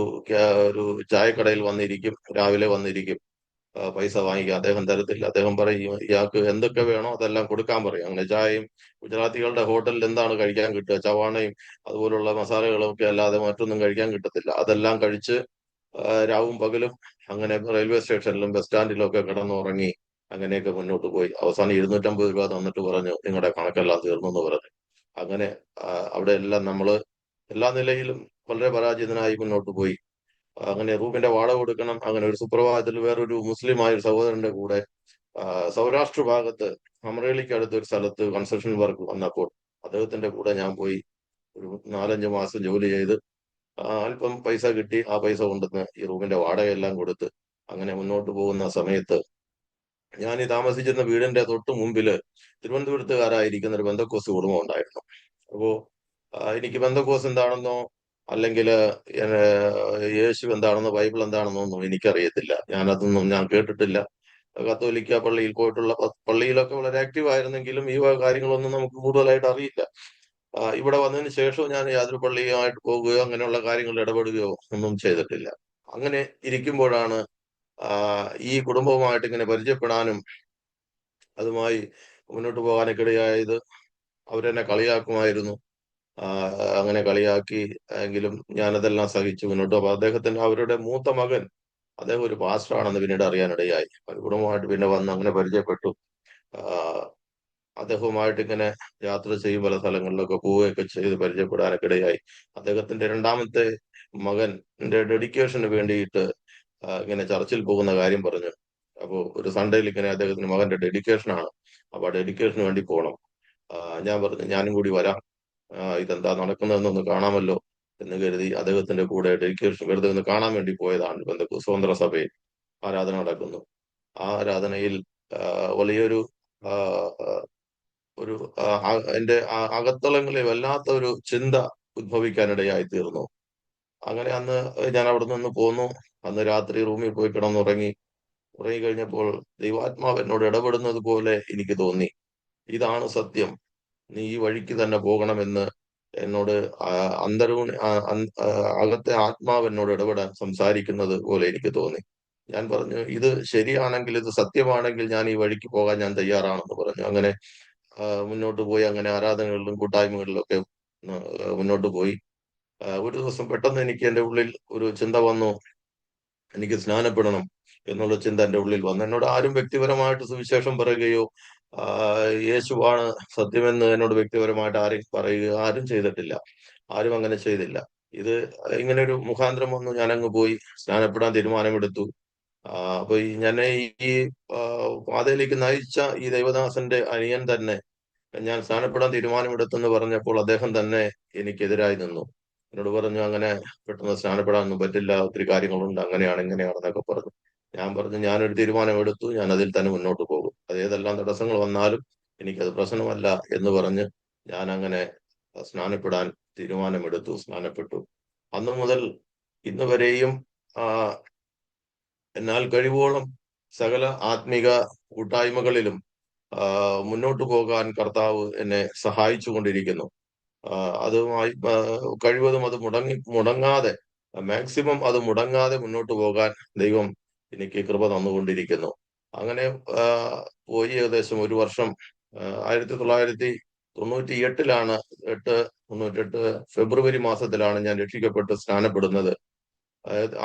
ഒരു ചായക്കടയിൽ വന്നിരിക്കും. രാവിലെ വന്നിരിക്കും. പൈസ വാങ്ങിക്കുക. അദ്ദേഹം തരത്തില്ല. അദ്ദേഹം പറയും ഇയാൾക്ക് എന്തൊക്കെ വേണോ അതെല്ലാം കൊടുക്കാൻ പറയും. അങ്ങനെ ചായയും, ഗുജറാത്തികളുടെ ഹോട്ടലിൽ എന്താണ് കഴിക്കാൻ കിട്ടുക, ചവാണയും അതുപോലുള്ള മസാലകളും ഒക്കെ അല്ലാതെ മറ്റൊന്നും കഴിക്കാൻ കിട്ടത്തില്ല. അതെല്ലാം കഴിച്ച് രാവും പകലും അങ്ങനെ റെയിൽവേ സ്റ്റേഷനിലും ബസ് സ്റ്റാൻഡിലും ഒക്കെ കിടന്നുറങ്ങി അങ്ങനെയൊക്കെ മുന്നോട്ട് പോയി. അവസാനം 250 രൂപ തന്നിട്ട് പറഞ്ഞു നിങ്ങളുടെ കണക്കെല്ലാം തീർന്നു എന്ന് പറഞ്ഞു. അങ്ങനെ അവിടെ എല്ലാം നമ്മള് എല്ലാ നിലയിലും വളരെ പരാജിതനായി മുന്നോട്ട് പോയി. അങ്ങനെ റൂമിന്റെ വാടക കൊടുക്കണം. അങ്ങനെ ഒരു സുപ്രഭാതത്തിൽ വേറൊരു മുസ്ലിമായ ഒരു സഹോദരന്റെ കൂടെ സൗരാഷ്ട്ര ഭാഗത്ത് അമറേലിക്ക് അടുത്ത ഒരു സ്ഥലത്ത് കൺസ്ട്രക്ഷൻ വർക്ക് വന്നപ്പോൾ അദ്ദേഹത്തിന്റെ കൂടെ ഞാൻ പോയി ഒരു 4-5 മാസം ജോലി ചെയ്ത് അല്പം പൈസ കിട്ടി. ആ പൈസ കൊണ്ടുവന്ന് ഈ റൂമിന്റെ വാടകയെല്ലാം കൊടുത്ത് അങ്ങനെ മുന്നോട്ട് പോകുന്ന സമയത്ത് ഞാൻ ഈ താമസിച്ചിരുന്ന വീടിന്റെ തൊട്ട് മുമ്പില് തിരുവനന്തപുരത്തുകാരായിരിക്കുന്ന ഒരു ബന്ധക്കോസ് കുടുംബം ഉണ്ടായിരുന്നു. അപ്പോ എനിക്ക് ബന്ധക്കോസ് എന്താണെന്നോ അല്ലെങ്കിൽ യേശു എന്താണെന്നോ ബൈബിൾ എന്താണെന്നോ ഒന്നും എനിക്കറിയത്തില്ല. അതൊന്നും ഞാൻ കേട്ടിട്ടില്ല. കത്തോലിക്ക പള്ളിയിൽ പോയിട്ടുള്ള പള്ളിയിലൊക്കെ വളരെ ആക്റ്റീവ് ആയിരുന്നെങ്കിലും ഈ കാര്യങ്ങളൊന്നും നമുക്ക് കൂടുതലായിട്ട് അറിയില്ല. ഇവിടെ വന്നതിന് ശേഷവും ഞാൻ യാതൊരു പള്ളിയുമായിട്ട് പോകുകയോ അങ്ങനെയുള്ള കാര്യങ്ങളിൽ ഇടപെടുകയോ ഒന്നും ചെയ്തിട്ടില്ല. അങ്ങനെ ഇരിക്കുമ്പോഴാണ് ഈ കുടുംബവുമായിട്ട് ഇങ്ങനെ പരിചയപ്പെടാനും അതുമായി മുന്നോട്ട് പോകാനൊക്കെ ഇടയായത്. അവരെന്നെ കളിയാക്കുമായിരുന്നു. അങ്ങനെ കളിയാക്കി. എങ്കിലും ഞാനതെല്ലാം സഹിച്ചു മുന്നോട്ട്. അപ്പൊ അവരുടെ മൂത്ത മകൻ, അദ്ദേഹം ഒരു പാസ്റ്ററാണെന്ന് പിന്നീട് അറിയാനിടയായി. കുടുംബമായിട്ട് പിന്നെ വന്ന് അങ്ങനെ പരിചയപ്പെട്ടു. ആ, അദ്ദേഹവുമായിട്ട് ഇങ്ങനെ യാത്ര ചെയ്യും, പല സ്ഥലങ്ങളിലൊക്കെ പോവുകയൊക്കെ ചെയ്ത് പരിചയപ്പെടാനൊക്കെ ഇടയായി. അദ്ദേഹത്തിന്റെ രണ്ടാമത്തെ മകന്റെ ഡെഡിക്കേഷന് വേണ്ടിയിട്ട് ഇങ്ങനെ ചർച്ചിൽ പോകുന്ന കാര്യം പറഞ്ഞു. അപ്പോൾ ഒരു സൺഡേയിൽ ഇങ്ങനെ അദ്ദേഹത്തിന്റെ മകന്റെ ഡെഡിക്കേഷനാണ്. അപ്പൊ ആ ഡെഡിക്കേഷന് വേണ്ടി പോകണം. ഞാൻ പറഞ്ഞു ഞാനും കൂടി വരാം, ഇതെന്താ നടക്കുന്നതെന്നൊന്ന് കാണാമല്ലോ എന്ന് കരുതി അദ്ദേഹത്തിന്റെ കൂടെ ഡെഡിക്കേഷൻ വെറുതെ ഒന്ന് കാണാൻ വേണ്ടി പോയതാണ്. സ്വതന്ത്ര സഭയിൽ ആരാധന നടക്കുന്നു. ആ ആരാധനയിൽ വലിയൊരു ആ, ഒരു എന്റെ അകത്തളങ്ങളിൽ വല്ലാത്ത ഒരു ചിന്ത ഉദ്ഭവിക്കാനിടയായി തീർന്നു. അങ്ങനെ അന്ന് ഞാൻ അവിടെ നിന്ന് പോന്നു. അന്ന് രാത്രി റൂമിൽ പോയി കിടന്നുറങ്ങി. ഉറങ്ങിക്കഴിഞ്ഞപ്പോൾ ദൈവാത്മാവ് എന്നോട് ഇടപെടുന്നത് പോലെ എനിക്ക് തോന്നി. ഇതാണ് സത്യം, നീ ഈ വഴിക്ക് തന്നെ പോകണമെന്ന് എന്നോട് അന്തരൂൺ അകത്തെ ആത്മാവ് എന്നോട് ഇടപെടാൻ സംസാരിക്കുന്നത് പോലെ എനിക്ക് തോന്നി. ഞാൻ പറഞ്ഞു, ഇത് ശരിയാണെങ്കിൽ, ഇത് സത്യമാണെങ്കിൽ ഞാൻ ഈ വഴിക്ക് പോകാൻ ഞാൻ തയ്യാറാണെന്ന് പറഞ്ഞു. അങ്ങനെ മുന്നോട്ട് പോയി. അങ്ങനെ ആരാധനകളിലും കൂട്ടായ്മകളിലും ഒക്കെ മുന്നോട്ട് പോയി. ഒരു ദിവസം പെട്ടെന്ന് എനിക്ക് എന്റെ ഉള്ളിൽ ഒരു ചിന്ത വന്നു, എനിക്ക് സ്നാനപ്പെടണം എന്നുള്ള ചിന്ത എന്റെ ഉള്ളിൽ വന്നു. എന്നോട് ആരും വ്യക്തിപരമായിട്ട് സുവിശേഷം പറയുകയോ ആ, യേശുവാണ് സത്യമെന്ന് എന്നോട് വ്യക്തിപരമായിട്ട് ആരും പറയുകയോ ആരും ചെയ്തിട്ടില്ല. ആരും അങ്ങനെ ചെയ്തില്ല. ഇത് ഇങ്ങനെ ഒരു മുഖാന്തരം വന്നു. ഞാനങ്ങ് പോയി സ്നാനപ്പെടാൻ തീരുമാനമെടുത്തു. അപ്പൊ ഞാൻ ഈ പാതയിലേക്ക് നയിച്ച ഈ ദൈവദാസന്റെ അനിയൻ തന്നെ ഞാൻ സ്നാനപ്പെടാൻ തീരുമാനമെടുത്തെന്ന് പറഞ്ഞപ്പോൾ അദ്ദേഹം തന്നെ എനിക്കെതിരായി നിന്നു. എന്നോട് പറഞ്ഞു, അങ്ങനെ പെട്ടെന്ന് സ്നാനപ്പെടാനൊന്നും പറ്റില്ല, ഒത്തിരി കാര്യങ്ങളുണ്ട്, അങ്ങനെയാണ് ഇങ്ങനെയാണെന്നൊക്കെ പറഞ്ഞു. ഞാൻ പറഞ്ഞു, ഞാനൊരു തീരുമാനം എടുത്തു, ഞാൻ അതിൽ തന്നെ മുന്നോട്ട് പോകും. അത് ഏതെല്ലാം തടസ്സങ്ങൾ വന്നാലും എനിക്കത് പ്രശ്നമല്ല എന്ന് പറഞ്ഞ് ഞാൻ അങ്ങനെ സ്നാനപ്പെടാൻ തീരുമാനമെടുത്തു. സ്നാനപ്പെട്ടു. അന്നു മുതൽ ഇന്ന് വരെയും ആ, എന്നാൽ കഴിവോളം സകല ആത്മീക കൂട്ടായ്മകളിലും മുന്നോട്ട് പോകാൻ കർത്താവ് എന്നെ സഹായിച്ചു കൊണ്ടിരിക്കുന്നു. അതുമായി കഴിവതും അത് മുടങ്ങാതെ, മാക്സിമം അത് മുടങ്ങാതെ മുന്നോട്ട് പോകാൻ ദൈവം എനിക്ക് കൃപ തന്നുകൊണ്ടിരിക്കുന്നു. അങ്ങനെ ആ, പോയി ഏകദേശം ഒരു വർഷം. 1998 98 ഫെബ്രുവരി മാസത്തിലാണ് ഞാൻ രക്ഷിക്കപ്പെട്ട് സ്നാനപ്പെടുന്നത്.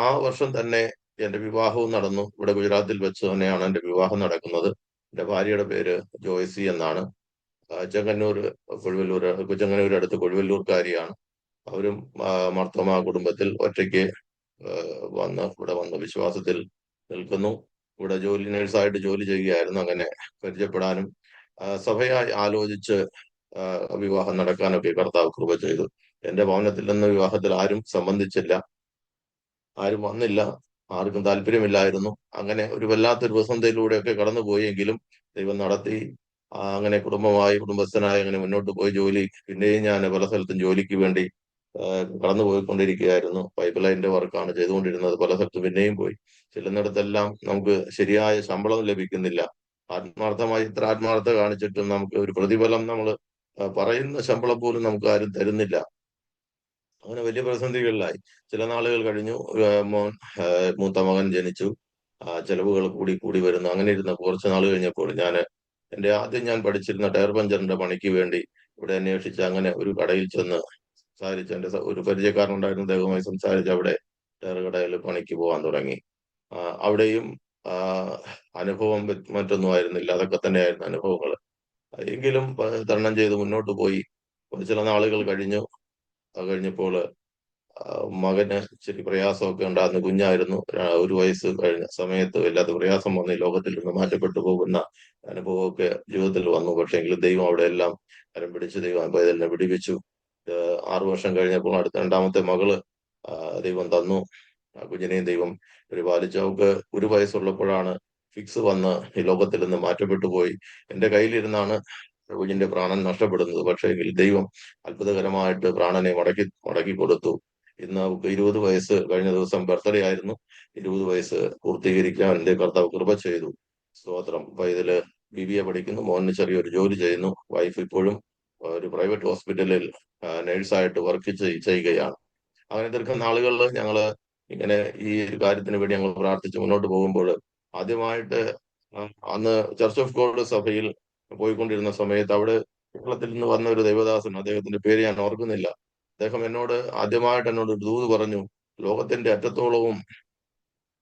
ആ വർഷം തന്നെ എന്റെ വിവാഹവും നടന്നു. ഇവിടെ ഗുജറാത്തിൽ വെച്ച് തന്നെയാണ് എന്റെ വിവാഹം നടക്കുന്നത്. എന്റെ ഭാര്യയുടെ പേര് ജോയ്സി എന്നാണ്. ചെങ്ങന്നൂർ, ചെങ്ങന്നൂർ അടുത്ത് കൊടുവല്ലൂർക്കാരിയാണ്. അവരും മർത്തോമ കുടുംബത്തിൽ ഒറ്റയ്ക്ക് ഇവിടെ വന്ന് വിശ്വാസത്തിൽ നിൽക്കുന്നു. ഇവിടെ നേഴ്സായിട്ട് ജോലി ചെയ്യുകയായിരുന്നു. അങ്ങനെ പരിചയപ്പെടാനും സഭയായി ആലോചിച്ച് വിവാഹം നടക്കാനൊക്കെ കർത്താവ് കൃപ ചെയ്തു. എന്റെ ഭവനത്തിൽ നിന്ന് വിവാഹത്തിൽ ആരും സംബന്ധിച്ചില്ല, ആരും വന്നില്ല, ആർക്കും താല്പര്യമില്ലായിരുന്നു. അങ്ങനെ ഒരു വല്ലാത്തൊരു വസന്തയിലൂടെയൊക്കെ കടന്നുപോയെങ്കിലും ദൈവം നടത്തി. അങ്ങനെ കുടുംബസ്ഥനായി അങ്ങനെ മുന്നോട്ട് പോയി. പിന്നെയും ഞാൻ പല സ്ഥലത്തും ജോലിക്ക് വേണ്ടി കടന്നു പോയിക്കൊണ്ടിരിക്കുകയായിരുന്നു. പൈപ്പ് ലൈനിന്റെ വർക്കാണ് ചെയ്തുകൊണ്ടിരുന്നത്. പല സ്ഥലത്തും പിന്നെയും പോയി. ചെല്ലുന്നിടത്തെല്ലാം നമുക്ക് ശരിയായ ശമ്പളം ലഭിക്കുന്നില്ല. ഇത്ര ആത്മാർത്ഥത കാണിച്ചിട്ടും നമുക്ക് ഒരു പ്രതിഫലം, നമ്മൾ പറയുന്ന ശമ്പളം പോലും നമുക്ക് ആരും തരുന്നില്ല. അങ്ങനെ വലിയ പ്രതിസന്ധികളിലായി. ചില നാളുകൾ കഴിഞ്ഞു. മൂത്ത മകൻ ജനിച്ചു. ചെലവുകൾ കൂടി കൂടി വരുന്നു. അങ്ങനെ ഇരുന്ന കുറച്ച് നാൾ കഴിഞ്ഞപ്പോൾ ആദ്യം ഞാൻ പഠിച്ചിരുന്ന ടയർ പഞ്ചറിന്റെ പണിക്ക് വേണ്ടി ഇവിടെ അന്വേഷിച്ച് അങ്ങനെ ഒരു കടയിൽ ചെന്ന് സംസാരിച്ച്, ഒരു പരിചയക്കാരനുണ്ടായിരുന്നു, അദ്ദേഹവുമായി സംസാരിച്ച് അവിടെ ടയർ കടയിൽ പണിക്ക് പോകാൻ തുടങ്ങി. അവിടെയും അനുഭവം മറ്റൊന്നും ആയിരുന്നില്ല. അതൊക്കെ തന്നെയായിരുന്നു അനുഭവങ്ങൾ. എങ്കിലും തരണം ചെയ്ത് മുന്നോട്ട് പോയി. ചില നാളുകൾ കഴിഞ്ഞു. അത് കഴിഞ്ഞപ്പോൾ മകന് ഇച്ചിരി പ്രയാസമൊക്കെ ഉണ്ടായിരുന്നു. കുഞ്ഞായിരുന്നു. ഒരു വയസ്സ് കഴിഞ്ഞ സമയത്ത് വല്ലാത്ത പ്രയാസം വന്ന് ഈ ലോകത്തിൽ നിന്ന് മാറ്റപ്പെട്ടു പോകുന്ന അനുഭവമൊക്കെ ജീവിതത്തിൽ വന്നു. പക്ഷേ എങ്കിലും ദൈവം അവിടെ എല്ലാം കരം പിടിച്ച് ദൈവം പൈതലിനെ വിടിവിച്ചു. 6 വർഷം കഴിഞ്ഞപ്പോൾ അടുത്ത രണ്ടാമത്തെ മകള് ദൈവം തന്നു. കുഞ്ഞിനെയും ദൈവം പരിപാലിച്ചു. അവൾക്ക് 1 വയസ്സുള്ളപ്പോഴാണ് ഫിക്സ് വന്ന് ഈ ലോകത്തിൽ നിന്ന് മാറ്റപ്പെട്ടു പോയി. എന്റെ കയ്യിലിരുന്നാണ് കുഞ്ഞിന്റെ പ്രാണൻ നഷ്ടപ്പെടുന്നത്. പക്ഷേ എങ്കിൽ ദൈവം അത്ഭുതകരമായിട്ട് പ്രാണനെ മടക്കി കൊടുത്തു. ഇന്ന് അവൾക്ക് 20 വയസ്സ്. കഴിഞ്ഞ ദിവസം ബർത്ത്ഡേ ആയിരുന്നു. 20 വയസ്സ് പൂർത്തീകരിക്കാൻ എന്റെ കർത്താവ് കൃപ ചെയ്തു. സ്തോത്രം. ഇതില് BBA പഠിക്കുന്നു. മോന് ചെറിയൊരു ജോലി ചെയ്യുന്നു. വൈഫ് ഇപ്പോഴും ഒരു പ്രൈവറ്റ് ഹോസ്പിറ്റലിൽ നേഴ്സായിട്ട് വർക്ക് ചെയ്യുകയാണ്. അങ്ങനെ ദീർഘനാളുകളിൽ ഞങ്ങള് ഇങ്ങനെ ഈ ഒരു കാര്യത്തിന് വേണ്ടി ഞങ്ങൾ പ്രാർത്ഥിച്ച് മുന്നോട്ട് പോകുമ്പോൾ ആദ്യമായിട്ട് അന്ന് ചർച്ച് ഓഫ് ഗോഡ് സഭയിൽ പോയിക്കൊണ്ടിരുന്ന സമയത്ത് അവിടെ കേരളത്തിൽ നിന്ന് വന്ന ഒരു ദൈവദാസൻ, അദ്ദേഹത്തിന്റെ പേര് ഞാൻ ഓർക്കുന്നില്ല. അദ്ദേഹം ആദ്യമായിട്ട് എന്നോട് ഒരു ദൂത് പറഞ്ഞു. ലോകത്തിന്റെ അറ്റത്തോളവും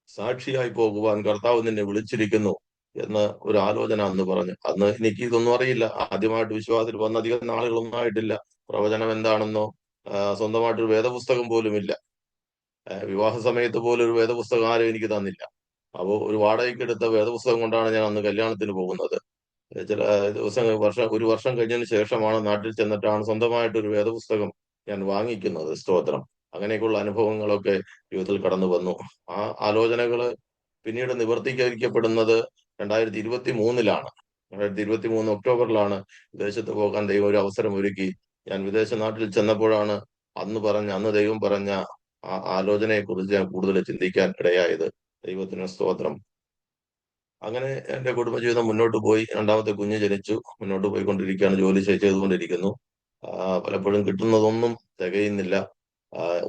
സാക്ഷിയായി പോകുവാൻ കർത്താവ് നിന്നെ വിളിച്ചിരിക്കുന്നു എന്ന് ഒരു ആലോചന അന്ന് പറഞ്ഞു. അന്ന് എനിക്ക് ഇതൊന്നും അറിയില്ല. ആദ്യമായിട്ട് വിശ്വാസത്തിൽ വന്ന അധികം നാളുകളൊന്നും ആയിട്ടില്ല. പ്രവചനം എന്താണെന്നോ സ്വന്തമായിട്ടൊരു വേദപുസ്തകം പോലും ഇല്ല. വിവാഹ സമയത്ത് പോലും ഒരു വേദപുസ്തകം ആരും എനിക്ക് തന്നില്ല. അപ്പോൾ ഒരു വാടകയ്ക്ക് എടുത്ത വേദപുസ്തകം കൊണ്ടാണ് ഞാൻ അന്ന് കല്യാണത്തിന് പോകുന്നത്. ചില ഒരു വർഷം കഴിഞ്ഞതിന് ശേഷമാണ് നാട്ടിൽ ചെന്നിട്ടാണ് സ്വന്തമായിട്ട് ഒരു വേദപുസ്തകം ഞാൻ വാങ്ങിക്കുന്നത്. സ്തോത്രം. അങ്ങനെയൊക്കെയുള്ള അനുഭവങ്ങളൊക്കെ ജീവിതത്തിൽ കടന്നു വന്നു. ആ ആലോചനകള് പിന്നീട് നിവർത്തീകരിക്കപ്പെടുന്നത് 2023-ലാണ്. 2023 ഒക്ടോബറിലാണ് വിദേശത്ത് പോകാൻ ദൈവം ഒരു അവസരം ഒരുക്കി. ഞാൻ വിദേശ നാട്ടിൽ ചെന്നപ്പോഴാണ് അന്ന് ദൈവം പറഞ്ഞ ആ ആലോചനയെ കുറിച്ച് ഞാൻ കൂടുതൽ ചിന്തിക്കാൻ ഇടയായത്. ദൈവത്തിന് സ്തോത്രം. അങ്ങനെ എന്റെ കുടുംബജീവിതം മുന്നോട്ട് പോയി. രണ്ടാമത്തെ കുഞ്ഞ് ജനിച്ചു. മുന്നോട്ട് പോയിക്കൊണ്ടിരിക്കുകയാണ്. ജോലി ചെയ്തുകൊണ്ടിരിക്കുന്നു. പലപ്പോഴും കിട്ടുന്നതൊന്നും തികയുന്നില്ല.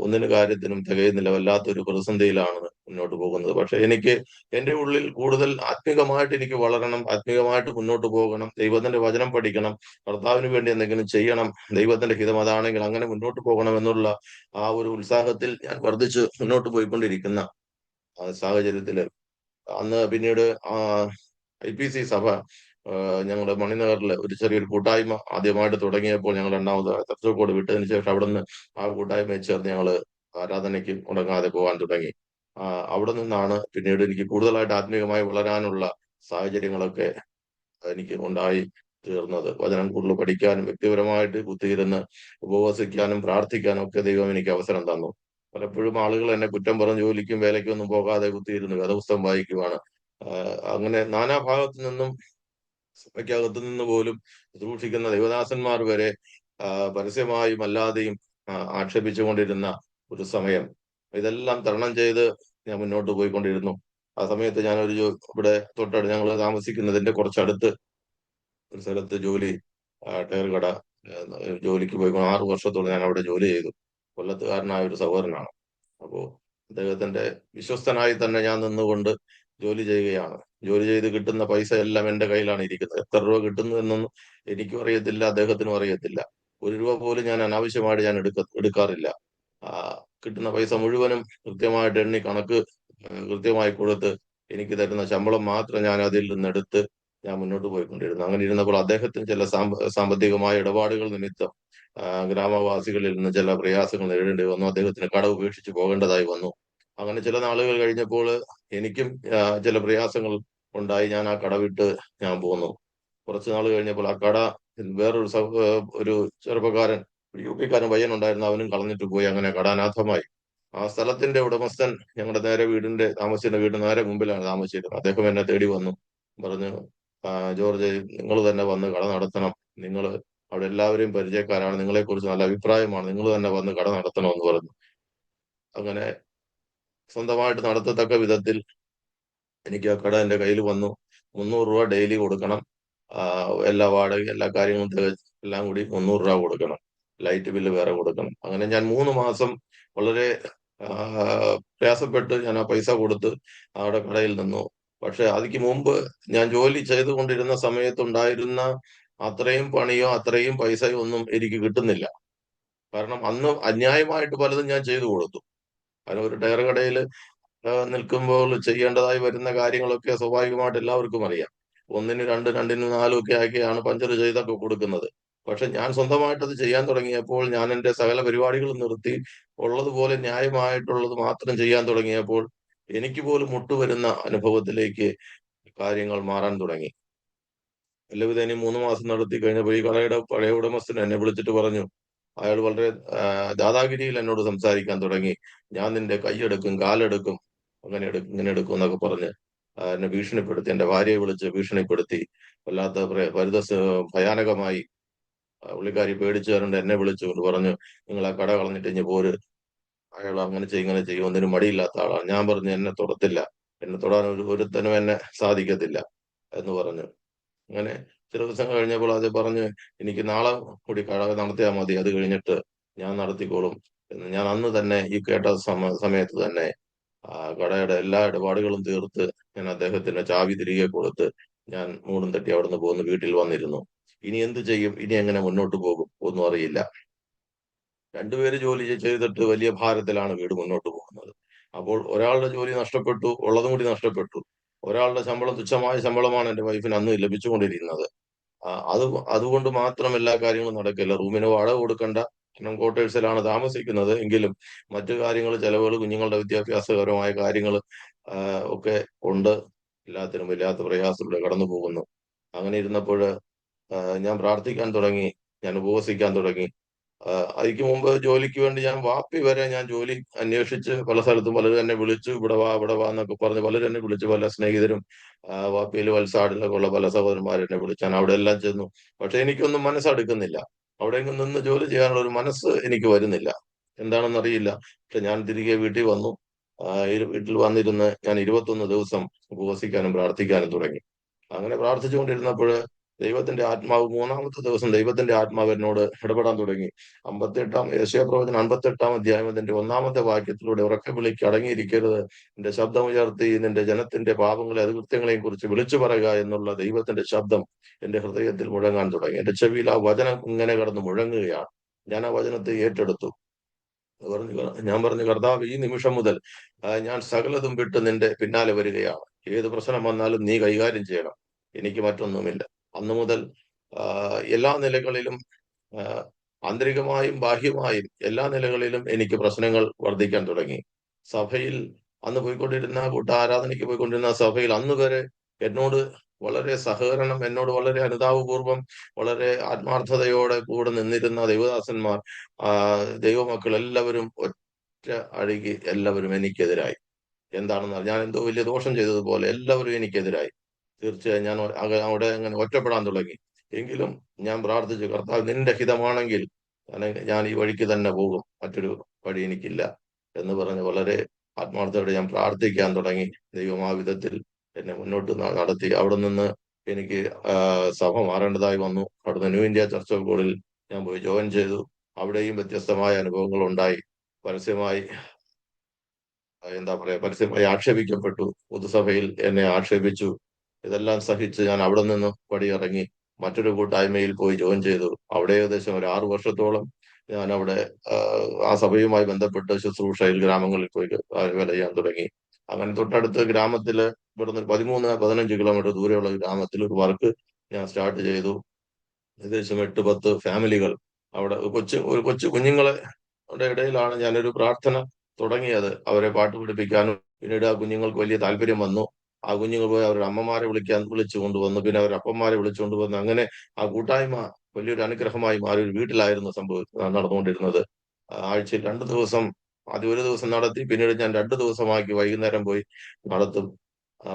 ഒന്നിന് കാര്യത്തിനും തികയുന്നില്ല. വല്ലാത്തൊരു പ്രതിസന്ധിയിലാണ് മുന്നോട്ട് പോകുന്നത്. പക്ഷെ എനിക്ക് എന്റെ ഉള്ളിൽ കൂടുതൽ ആത്മീകമായിട്ട് എനിക്ക് വളരണം, ആത്മീകമായിട്ട് മുന്നോട്ട് പോകണം, ദൈവത്തിന്റെ വചനം പഠിക്കണം, കർത്താവിന് വേണ്ടി എന്തെങ്കിലും ചെയ്യണം, ദൈവത്തിന്റെ ഹിതം അതാണെങ്കിൽ അങ്ങനെ മുന്നോട്ട് പോകണം എന്നുള്ള ആ ഒരു ഉത്സാഹത്തിൽ ഞാൻ വർദ്ധിച്ച് മുന്നോട്ട് പോയിക്കൊണ്ടിരിക്കുന്ന സാഹചര്യത്തില് അന്ന് പിന്നീട് IPC സഭ ഞങ്ങളുടെ മണിനഗറിൽ ഒരു ചെറിയൊരു കൂട്ടായ്മ ആദ്യമായിട്ട് തുടങ്ങിയപ്പോൾ ഞങ്ങൾ രണ്ടാമത് തൃശ്ശൂർക്കോട് വിട്ടതിന് ശേഷം അവിടെ നിന്ന് ആ കൂട്ടായ്മയിൽ ചേർന്ന് ഞങ്ങള് ആരാധനയ്ക്ക് മുടങ്ങാതെ പോകാൻ തുടങ്ങി. അവിടെ നിന്നാണ് പിന്നീട് എനിക്ക് കൂടുതലായിട്ട് ആത്മീയമായി വളരാനുള്ള സാഹചര്യങ്ങളൊക്കെ എനിക്ക് ഉണ്ടായി തീർന്നത്. വചനം കൂടുതൽ പഠിക്കാനും വ്യക്തിപരമായിട്ട് കുത്തിയിരുന്ന് ഉപവസിക്കാനും പ്രാർത്ഥിക്കാനും ഒക്കെ ദൈവം എനിക്ക് അവസരം തന്നു. പലപ്പോഴും ആളുകൾ എന്നെ കുറ്റം പറഞ്ഞ് ജോലിക്കും വേലയ്ക്കും ഒന്നും പോകാതെ കുത്തിയിരുന്ന് വേദപുസ്തകം വായിക്കുവാണ്. അങ്ങനെ നാനാഭാഗത്തു നിന്നും സഭയ്ക്കകത്തു നിന്ന് പോലും സൂക്ഷിക്കുന്ന ദൈവദാസന്മാർ വരെ പരസ്യമായും അല്ലാതെയും ആക്ഷേപിച്ചുകൊണ്ടിരുന്ന ഒരു സമയം. ഇതെല്ലാം തരണം ചെയ്ത് ഞാൻ മുന്നോട്ട് പോയിക്കൊണ്ടിരുന്നു. ആ സമയത്ത് ഇവിടെ ഞങ്ങൾ താമസിക്കുന്നതിന്റെ കുറച്ചടുത്ത് ഒരു സ്ഥലത്ത് ടയർ കട ജോലിക്ക് പോയി 6 വർഷത്തോളം ഞാൻ അവിടെ ജോലി ചെയ്തു. കൊല്ലത്തുകാരനായ ഒരു സഹോദരനാണ്. അപ്പോ അദ്ദേഹത്തിന്റെ വിശ്വസ്തനായി തന്നെ ഞാൻ നിന്നുകൊണ്ട് ജോലി ചെയ്യുകയാണ്. ജോലി ചെയ്ത് കിട്ടുന്ന പൈസ എല്ലാം എന്റെ കയ്യിലാണ് ഇരിക്കുന്നത്. എത്ര രൂപ കിട്ടുന്നു എന്നൊന്നും എനിക്കും അറിയത്തില്ല, അദ്ദേഹത്തിനും അറിയത്തില്ല. 1 രൂപ പോലും ഞാൻ അനാവശ്യമായിട്ട് ഞാൻ എടുക്കാറില്ല. ആ കിട്ടുന്ന പൈസ മുഴുവനും കൃത്യമായിട്ട് എണ്ണി കണക്ക് കൃത്യമായി കൊടുത്ത് എനിക്ക് തരുന്ന ശമ്പളം മാത്രം ഞാൻ അതിൽ നിന്നെടുത്ത് ഞാൻ മുന്നോട്ട് പോയിക്കൊണ്ടിരുന്നു. അങ്ങനെ ഇരുന്നപ്പോൾ അദ്ദേഹത്തിന് ചില സാമ്പത്തികമായ ഇടപാടുകൾ നിമിത്തം ഗ്രാമവാസികളിൽ നിന്ന് ചില പ്രയാസങ്ങൾ നേരിടേണ്ടി വന്നു. അദ്ദേഹത്തിന് കട ഉപേക്ഷിച്ച് പോകേണ്ടതായി വന്നു. അങ്ങനെ ചില നാളുകൾ കഴിഞ്ഞപ്പോൾ എനിക്കും ചില പ്രയാസങ്ങൾ ഉണ്ടായി. ഞാൻ ആ കട വിട്ട് ഞാൻ പോന്നു. കുറച്ചു നാൾ കഴിഞ്ഞപ്പോൾ ആ കട വേറൊരു ഒരു ചെറുപ്പക്കാരൻ, UP-കാരൻ പയ്യനുണ്ടായിരുന്നു, അവനും കളഞ്ഞിട്ട് പോയി. അങ്ങനെ കട അനാഥമായി. ആ സ്ഥലത്തിന്റെ ഉടമസ്ഥൻ ഞങ്ങളുടെ താമസിക്കുന്ന വീടിന് നേരെ മുമ്പിലാണ് താമസിച്ചിരുന്നത്. അദ്ദേഹം എന്നെ തേടി വന്നു. പറഞ്ഞു, ജോർജ്, നിങ്ങൾ തന്നെ വന്ന് കട നടത്തണം. നിങ്ങൾ അവിടെ എല്ലാവരെയും പരിചയക്കാരാണ്, നിങ്ങളെ കുറിച്ച് നല്ല അഭിപ്രായമാണ്, നിങ്ങൾ തന്നെ വന്ന് കട നടത്തണമെന്ന് പറഞ്ഞു. അങ്ങനെ സ്വന്തമായിട്ട് നടത്തത്തക്ക വിധത്തിൽ എനിക്ക് ആ കട എന്റെ കയ്യിൽ വന്നു. 300 രൂപ ഡെയിലി കൊടുക്കണം. എല്ലാ വാടക എല്ലാ കാര്യങ്ങളും എല്ലാം കൂടി 300 രൂപ കൊടുക്കണം. ലൈറ്റ് ബില്ല് വേറെ കൊടുക്കണം. അങ്ങനെ ഞാൻ 3 മാസം വളരെ പ്രയാസപ്പെട്ട് ഞാൻ ആ പൈസ കൊടുത്ത് അവിടെ കടയിൽ നിന്നു. പക്ഷെ അതിക്ക് മുമ്പ് ഞാൻ ജോലി ചെയ്തുകൊണ്ടിരുന്ന സമയത്തുണ്ടായിരുന്ന അത്രയും പണിയോ അത്രയും പൈസയോ ഒന്നും എനിക്ക് കിട്ടുന്നില്ല. കാരണം അന്ന് അന്യായമായിട്ട് പലതും ഞാൻ ചെയ്തു കൊടുത്തു. കാരണം ഒരു ടയർ കടയിൽ നിൽക്കുമ്പോൾ ചെയ്യേണ്ടതായി വരുന്ന കാര്യങ്ങളൊക്കെ സ്വാഭാവികമായിട്ട് എല്ലാവർക്കും അറിയാം. 1-ന് 2, 2-ന് 4 ഒക്കെ ആക്കിയാണ് പഞ്ചർ ചെയ്തൊക്കെ കൊടുക്കുന്നത്. പക്ഷെ ഞാൻ സ്വന്തമായിട്ട് അത് ചെയ്യാൻ തുടങ്ങിയപ്പോൾ, ഞാൻ എന്റെ സകല പരിപാടികളും നിർത്തി ഉള്ളതുപോലെ ന്യായമായിട്ടുള്ളത് മാത്രം ചെയ്യാൻ തുടങ്ങിയപ്പോൾ എനിക്ക് പോലും മുട്ടുവരുന്ന അനുഭവത്തിലേക്ക് കാര്യങ്ങൾ മാറാൻ തുടങ്ങി. എല്ലാവിധേനയും 3 മാസം നടത്തി കഴിഞ്ഞപ്പോൾ ഈ കടയുടെ പഴയ ഉടമസ്ഥൻ എന്നെ വിളിച്ചിട്ട് പറഞ്ഞു, അയാൾ വളരെ ദാദാഗിരിയിൽ എന്നോട് സംസാരിക്കാൻ തുടങ്ങി. ഞാൻ നിന്റെ കൈയെടുക്കും, കാലെടുക്കും, അങ്ങനെ എടുക്കും, ഇങ്ങനെ എടുക്കും എന്നൊക്കെ പറഞ്ഞ് എന്നെ ഭീഷണിപ്പെടുത്തി. എന്റെ ഭാര്യയെ വിളിച്ച് ഭീഷണിപ്പെടുത്തി. വല്ലാത്ത ഭയാനകമായി. പുള്ളിക്കാരി പേടിച്ചു കണ്ട് എന്നെ വിളിച്ചുകൊണ്ട് പറഞ്ഞു, നിങ്ങൾ ആ കട കളഞ്ഞിട്ട് ഇനി പോര്. അയാൾ അങ്ങനെ ചെയ്യും ഇങ്ങനെ ചെയ്യും, ഒന്നിനും മടിയില്ലാത്ത ആളാണ്. ഞാൻ പറഞ്ഞു, എന്നെ തൊടത്തില്ല, എന്നെ തൊടാൻ ഒരുത്തനും എന്നെ സാധിക്കത്തില്ല എന്ന് പറഞ്ഞു. അങ്ങനെ ചില ദിവസങ്ങൾ കഴിഞ്ഞപ്പോൾ അത് പറഞ്ഞ്, എനിക്ക് നാളെ കൂടി കട നടത്തിയാൽ മതി, അത് കഴിഞ്ഞിട്ട് ഞാൻ നടത്തിക്കോളും എന്ന്. ഞാൻ അന്ന് തന്നെ ഈ കേട്ട സമയത്ത് തന്നെ കടയുടെ എല്ലാ ഇടപാടുകളും തീർത്ത് ഞാൻ അദ്ദേഹത്തിന് ചാവി തിരികെ കൊടുത്ത് ഞാൻ മൂടും തട്ടി അവിടുന്ന് പോന്ന് വീട്ടിൽ വന്നിരുന്നു. ഇനി എന്ത് ചെയ്യും, ഇനി എങ്ങനെ മുന്നോട്ട് പോകും ഒന്നും അറിയില്ല. രണ്ടുപേര് ജോലി ചെയ്തിട്ട് വലിയ ഭാരത്തിലാണ് വീട് മുന്നോട്ട് പോകുന്നത്. അപ്പോൾ ഒരാളുടെ ജോലി നഷ്ടപ്പെട്ടു, ഉള്ളതും കൂടി നഷ്ടപ്പെട്ടു. ഒരാളുടെ ശമ്പളം, തുച്ഛമായ ശമ്പളമാണ് എന്റെ വൈഫിന് അന്ന് ലഭിച്ചുകൊണ്ടിരുന്നത്. അത് അതുകൊണ്ട് മാത്രം എല്ലാ കാര്യങ്ങളും നടക്കില്ല. റൂമിന് വാടക കൊടുക്കണ്ട, ക്വാർട്ടേഴ്സിലാണ് താമസിക്കുന്നത് എങ്കിലും മറ്റു കാര്യങ്ങൾ, ചെലവുകൾ, കുഞ്ഞുങ്ങളുടെ വിദ്യാഭ്യാസപരമായ കാര്യങ്ങൾ ഒക്കെ ഉണ്ട്. എല്ലാത്തിനും വല്ലാത്ത പ്രയാസത്തിലൂടെ കടന്നു പോകുന്നു. അങ്ങനെ ഇരുന്നപ്പോൾ ഞാൻ പ്രാർത്ഥിക്കാൻ തുടങ്ങി, ഞാൻ ഉപവസിക്കാൻ തുടങ്ങി. അതിക്ക് മുമ്പ് ജോലിക്ക് വേണ്ടി ഞാൻ വാപ്പി വരെ ഞാൻ ജോലി അന്വേഷിച്ച് പല സ്ഥലത്തും പലരും എന്നെ വിളിച്ചു, ഇവിടെ വാ എന്നൊക്കെ പറഞ്ഞ് പലരും എന്നെ വിളിച്ചു. പല സ്നേഹിതരും വാപ്പിയിൽ വത്സാടിലൊക്കെ ഉള്ള പല സഹോദരന്മാർ എന്നെ വിളിച്ചു. ഞാൻ അവിടെ എല്ലാം ചെന്നു. പക്ഷെ എനിക്കൊന്നും മനസ്സടുക്കുന്നില്ല. അവിടെ എങ്ങും നിന്ന് ജോലി ചെയ്യാനുള്ള ഒരു മനസ്സ് എനിക്ക് വരുന്നില്ല. എന്താണെന്നറിയില്ല. പക്ഷെ ഞാൻ തിരികെ വീട്ടിൽ വന്നു. വീട്ടിൽ വന്നിരുന്ന് ഞാൻ 21 ദിവസം ഉപവസിക്കാനും പ്രാർത്ഥിക്കാനും തുടങ്ങി. അങ്ങനെ പ്രാർത്ഥിച്ചുകൊണ്ടിരുന്നപ്പോൾ ദൈവത്തിന്റെ ആത്മാവ്, മൂന്നാമത്തെ ദിവസം ദൈവത്തിന്റെ ആത്മാവ് എന്നോട് ഇടപെടാൻ തുടങ്ങി. യെശയ്യാപ്രവചനം 58 അധ്യായം അതിന്റെ 1-ാമത്തെ വാക്യത്തിലൂടെ ഉറക്കെ വിളിക്ക്, അടങ്ങിയിരിക്കരുത്, നിന്റെ ശബ്ദമുയർത്തി നിന്റെ ജനത്തിന്റെ പാപങ്ങളെ അകൃത്യങ്ങളെയും കുറിച്ച് വിളിച്ചു പറയുക എന്നുള്ള ദൈവത്തിന്റെ ശബ്ദം എന്റെ ഹൃദയത്തിൽ മുഴങ്ങാൻ തുടങ്ങി. എന്റെ ചെവിയിൽ ആ വചനം ഇങ്ങനെ കടന്ന് മുഴങ്ങുകയാണ്. ഞാൻ ആ വചനത്തെ ഏറ്റെടുത്തു. ഞാൻ പറഞ്ഞു, കർത്താവ്, ഈ നിമിഷം മുതൽ ഞാൻ സകലതും വിട്ട് നിന്റെ പിന്നാലെ വരികയാണ്. ഏത് പ്രശ്നം വന്നാലും നീ കൈകാര്യം ചെയ്യണം, എനിക്ക് മറ്റൊന്നുമില്ല. അന്നു മുതൽ എല്ലാ നിലകളിലും, ആന്തരികമായും ബാഹ്യമായും എല്ലാ നിലകളിലും എനിക്ക് പ്രശ്നങ്ങൾ വർദ്ധിക്കാൻ തുടങ്ങി. സഭയിൽ അന്ന് പോയിക്കൊണ്ടിരുന്ന, ആരാധനയ്ക്ക് പോയിക്കൊണ്ടിരുന്ന സഭയിൽ അന്ന് വരെ എന്നോട് വളരെ സഹകരണം, എന്നോട് വളരെ അനുതാപപൂർവം, വളരെ ആത്മാർത്ഥതയോടെ കൂടെ നിന്നിരുന്ന ദൈവദാസന്മാർ, ദൈവമക്കൾ എല്ലാവരും ഒറ്റ അഴുകി എല്ലാവരും എനിക്കെതിരായി. എന്താണെന്ന് ഞാൻ എന്തോ വലിയ ദോഷം ചെയ്തതുപോലെ എല്ലാവരും എനിക്കെതിരായി. തീർച്ചയായും ഞാൻ അവിടെ അങ്ങനെ ഒറ്റപ്പെടാൻ തുടങ്ങി. എങ്കിലും ഞാൻ പ്രാർത്ഥിച്ചു, കർത്താവ്, നിന്റെ ഹിതമാണെങ്കിൽ ഞാൻ ഈ വഴിക്ക് തന്നെ പോകും, മറ്റൊരു വഴി എനിക്കില്ല എന്ന് പറഞ്ഞ് വളരെ ആത്മാർത്ഥതയോടെ ഞാൻ പ്രാർത്ഥിക്കാൻ തുടങ്ങി. ദൈവം ആ വിധത്തിൽ എന്നെ മുന്നോട്ട് നടത്തി. അവിടെ നിന്ന് എനിക്ക് സഭ മാറേണ്ടതായി വന്നു. അവിടുന്ന് ന്യൂ ഇന്ത്യ ചർച്ച് ഓഫ് ഗോഡിൽ ഞാൻ പോയി ജോയിൻ ചെയ്തു. അവിടെയും വ്യത്യസ്തമായ അനുഭവങ്ങൾ ഉണ്ടായി. പരസ്യമായി പരസ്യമായി ആക്ഷേപിക്കപ്പെട്ടു. പൊതുസഭയിൽ എന്നെ ആക്ഷേപിച്ചു. ഇതെല്ലാം സഹിച്ച് ഞാൻ അവിടെ നിന്ന് പടിയിറങ്ങി മറ്റൊരു കൂട്ടായ്മയിൽ പോയി ജോയിൻ ചെയ്തു. അവിടെ ഏകദേശം ഒരു 6 വർഷത്തോളം ഞാൻ അവിടെ ആ സഭയുമായി ബന്ധപ്പെട്ട് ശുശ്രൂഷയിൽ ഗ്രാമങ്ങളിൽ പോയി വേല ചെയ്യാൻ തുടങ്ങി. അങ്ങനെ തൊട്ടടുത്ത ഗ്രാമത്തില്, ഇവിടുന്ന് 13-15 കിലോമീറ്റർ ദൂരെയുള്ള ഗ്രാമത്തിൽ ഒരു വർക്ക് ഞാൻ സ്റ്റാർട്ട് ചെയ്തു. ഏകദേശം 8-10 ഫാമിലികൾ അവിടെ, ഒരു കൊച്ചു കുഞ്ഞുങ്ങളെ ഇടയിലാണ് ഞാനൊരു പ്രാർത്ഥന തുടങ്ങിയത്, അവരെ പാട്ട് പഠിപ്പിക്കാനും. പിന്നീട് ആ കുഞ്ഞുങ്ങൾക്ക് വലിയ താല്പര്യം വന്നു. ആ കുഞ്ഞുങ്ങൾ പോയി അവരുടെ അമ്മമാരെ വിളിച്ചു കൊണ്ടുവന്നു. പിന്നെ അവരുടെ അപ്പന്മാരെ വിളിച്ചുകൊണ്ട് വന്നു. അങ്ങനെ ആ കൂട്ടായ്മ വലിയൊരു അനുഗ്രഹമായി മാറി. ഒരു വീട്ടിലായിരുന്നു നടന്നുകൊണ്ടിരുന്നത്. ആഴ്ചയിൽ 2 ദിവസം, ആദ്യം ഒരു ദിവസം നടത്തി, പിന്നീട് ഞാൻ 2 ദിവസമാക്കി വൈകുന്നേരം പോയി നടത്തും.